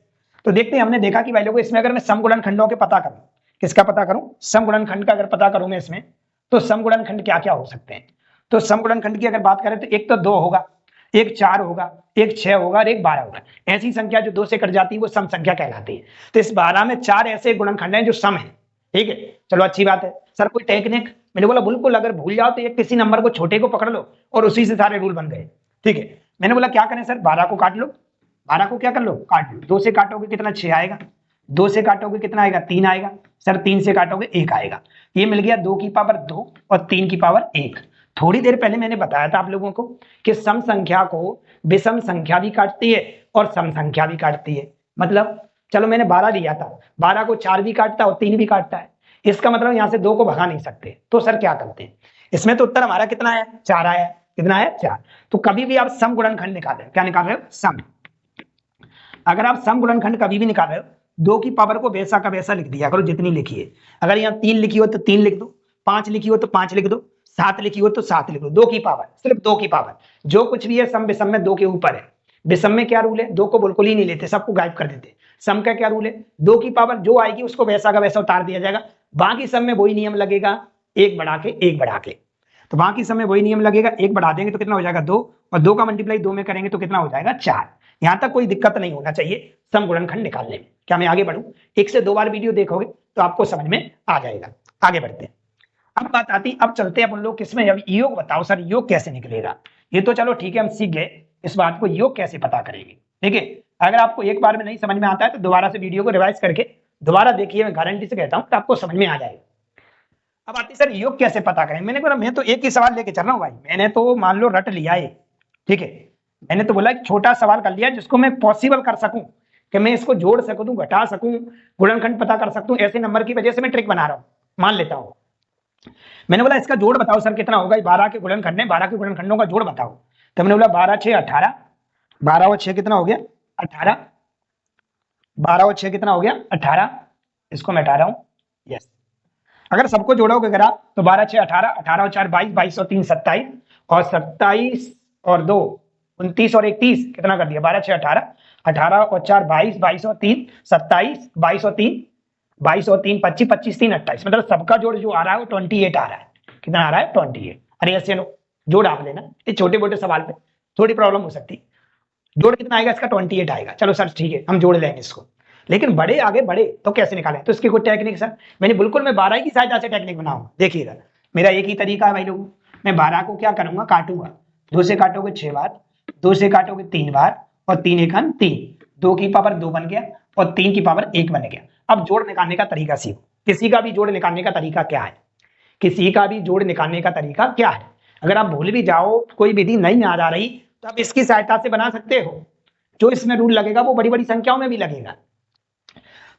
Speaker 1: तो देखते हैं। हमने देखा कि भाई लोगों इसमें अगर मैं सम गुणनखंडों के पता करूं, किसका पता करूं, सम गुणनखंड का अगर पता करूं मैं इसमें, तो सम गुणनखंड क्या क्या हो सकते हैं। तो सम गुणनखंड की अगर बात करें तो एक तो 2 होगा, एक 4 होगा, एक 6 होगा और एक 12 होगा। ऐसी संख्या जो 2 से कट जाती है वो सम संख्या कहलाती है। तो इस 12 में 4 ऐसे गुणनखंड हैं जो सम है, ठीक है। चलो अच्छी बात है। सर कोई टेक्निक, मैंने बोला बिल्कुल, अगर भूल जाओ तो एक किसी नंबर को छोटे को पकड़ लो और उसी से सारे रूल बन गए, ठीक है। मैंने बोला क्या करें सर, 12 को काट लो, 12 को क्या कर लो, काट लो। 2 से काटोगे कितना, 6 आएगा। 2 से काटोगे कितना आएगा, 3 आएगा सर। 3 से काटोगे 1 आएगा। ये मिल गया 2 की पावर 2 और 3 की पावर 1। थोड़ी देर पहले मैंने बताया था आप लोगों को कि सम संख्या को विषम संख्या भी काटती है और सम संख्या भी काटती है। मतलब चलो मैंने 12 लिया था, 12 को 4 भी काटता है और 3 भी काटता है। इसका मतलब यहाँ से 2 को भगा नहीं सकते, तो सर क्या करते हैं, इसमें तो उत्तर हमारा कितना है, 4 आया। कितना है, 4। तो कभी भी आप सम गुणनखंड निकालें, क्या निकाल रहे हो, सम। अगर आप सम गुणनखंड कभी भी निकाल रहे हो, 2 की पावर को वैसा का वैसा लिख दिया करो जितनी लिखी है। अगर यहाँ 3 लिखी हो तो 3 लिख दो, 5 लिखी हो तो 5 लिख दो, 7 लिखी हो तो 7 लिख दो। 2 की पावर, सिर्फ 2 की पावर। जो कुछ भी है सम विषम में 2 के ऊपर है। विषम में क्या रूल है, 2 को बिल्कुल ही नहीं लेते, सबको गायब कर देते। सम का क्या रूल है, 2 की पावर जो आएगी उसको वैसा का वैसा उतार दिया जाएगा। बाकी सम में वही नियम लगेगा, 1 बढ़ा के 1 बढ़ा के। तो बाकी सम में वही नियम लगेगा, 1 बढ़ा देंगे तो कितना हो जाएगा, 2, और 2 का मल्टीप्लाई 2 में करेंगे तो कितना हो जाएगा, 4। यहां तक कोई दिक्कत नहीं होना चाहिए सम गुणनखंड निकालने में। क्या मैं आगे बढ़ूं, 1 से 2 बार वीडियो देखोगे तो आपको समझ में आ जाएगा। आगे बढ़ते हैं। अब बात आती, अब चलते हैं अपन लोग किसमें, अब योग बताओ सर, योग कैसे निकलेगा। ये तो चलो ठीक है, हम सीख गए इस बात को, योग कैसे पता करेंगे, ठीक है। अगर आपको एक बार में नहीं समझ में आता है तो दोबारा से वीडियो को रिवाइज करके दोबारा देखिए, मैं गारंटी से कहता हूं कि आपको समझ में आ जाएगा। अब आती सर योग कैसे पता करें। मैंने बोला मैं तो एक ही सवाल लेके चल रहा हूं भाई, मैंने तो मान लो रट लिया है, ठीक है। मैंने तो बोला एक छोटा सवाल कर लिया जिसको मैं पॉसिबल कर सकूं, कि मैं इसको जोड़ सकूं, घटा सकूं, गुणनखंड पता कर सकूं। ऐसे नंबर की वजह से मैं ट्रिक बना रहा हूं, मान लेता हूं। मैंने बोला इसका जोड़ बताओ सर कितना होगा, 12 के गुणनखंड है, 12 के गुणनखंडों का जोड़ बताओ। तो मैंने बोला 12 6 18, 12 और 6 कितना हो गया 18, 12 और 6 कितना हो गया 18, इसको मैं हटा रहा हूँ, यस। अगर सबको जोड़ोगे अगर आप तो 12 6 18, 18 और 4 22, 22 और 3 27, और 27 और 2 29 और 1 30, कितना कर दिया 12 6 18, 18 और 4 22, 22 और 3 27, 22 और 3 22 और 3 25, 25 3 28, मतलब सबका जोड़ जो आ रहा है वो 28 आ रहा है। कितना आ रहा है 28। अरे ऐसे नो जोड़ आप लेना, ये छोटे मोटे सवाल पे थोड़ी प्रॉब्लम हो सकती है। जोड़ कितना आएगा इसका 28 आएगा, चलो सर ठीक है हम जोड़ लेंगे इसको। लेकिन बड़े आगे बढ़े तो कैसे निकालें, तो इसकी कोई टेक्निक सर मैंने बिल्कुल मैं 12 की सहायता से टेक्निक बनाऊंगा। देखिएगा मेरा एक ही तरीका है भाई लोगों, मैं 12 को क्या करूंगा काटूंगा, 2 से काटोगे 6 बार, 2 से काटोगे 3 बार, और 3 एकन 3, 2 की पावर 2 बन गया और 3 की पावर 1 बन गया। अब जोड़ निकालने का तरीका सीखो, किसी का भी जोड़ निकालने का तरीका क्या है, किसी का भी जोड़ निकालने का तरीका क्या है। अगर आप भूल भी जाओ कोई विधि नहीं याद आ रही तो आप इसकी सहायता से बना सकते हो, जो इसमें रूल लगेगा वो बड़ी बड़ी संख्याओं में भी लगेगा।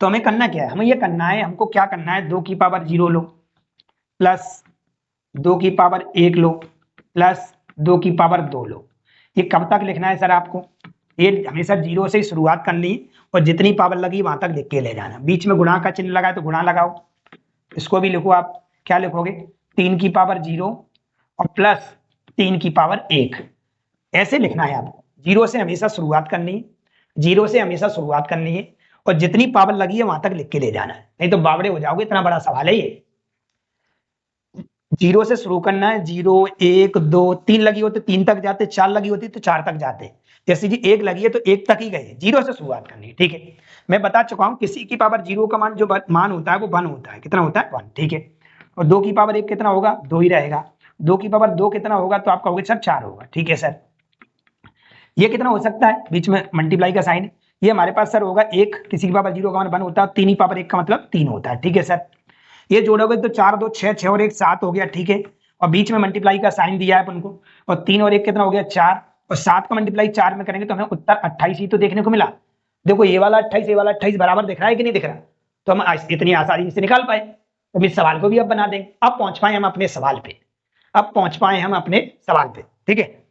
Speaker 1: तो हमें करना क्या है, हमें ये करना है, हमको क्या करना है, 2 की पावर 0 लो प्लस 2 की पावर 1 लो प्लस 2 की पावर 2 लो। ये कब तक लिखना है सर आपको, ये हमेशा 0 से शुरुआत करनी है और जितनी पावर लगी वहां तक लिख के ले जाना। बीच में गुणा का चिन्ह लगा है तो गुणा लगाओ, इसको भी लिखो। आप क्या लिखोगे 3 की पावर 0 और प्लस 3 की पावर 1, ऐसे लिखना है आपको। 0 से हमेशा शुरुआत करनी है, 0 से हमेशा शुरुआत करनी है और जितनी पावर लगी है वहां तक लिख के ले जाना है, नहीं तो बावड़े हो जाओगे, इतना बड़ा सवाल है ये। 0 से शुरू करना है, 0 1 2 3 लगी होती 3 तक जाते, 4 लगी होती तो 4 तक जाते, जैसे जी 1 लगी है तो 1 तक ही गए, 0 से शुरुआत करनी है। ठीक है, मैं बता चुका हूं किसी की पावर 0 का मान जो मान होता है वो 1 होता है, कितना होता है 1, ठीक है। और 2 की पावर 1 कितना होगा 2 ही रहेगा, 2 की पावर 2 कितना होगा तो आप कहोगे सर 4 होगा, ठीक है सर। ये कितना हो सकता है, बीच में मल्टीप्लाई का साइन, ये हमारे पास सर होगा 1, किसी की पावर 0 का मान 1 होता है, 3 की पावर 1 का मतलब 3 होता है, ठीक है सर। ये जोड़ोगे तो 4 2 6, 6 और 1 7 हो गया, ठीक है। और बीच में मल्टीप्लाई का साइन दिया है अपन को, और 3 और 1 कितना हो गया 4, और 7 का मल्टीप्लाई 4 में करेंगे तो हमें उत्तर 28 ही तो देखने को मिला। देखो ये वाला 28 ये वाला 28 बराबर दिख रहा है कि नहीं दिख रहा, तो हम इतनी आसानी से निकाल पाए। तो इस सवाल को भी अब बना देंगे, अब पहुंच पाए हम अपने सवाल पे, अब पहुंच पाए हम अपने सवाल पे, ठीक है।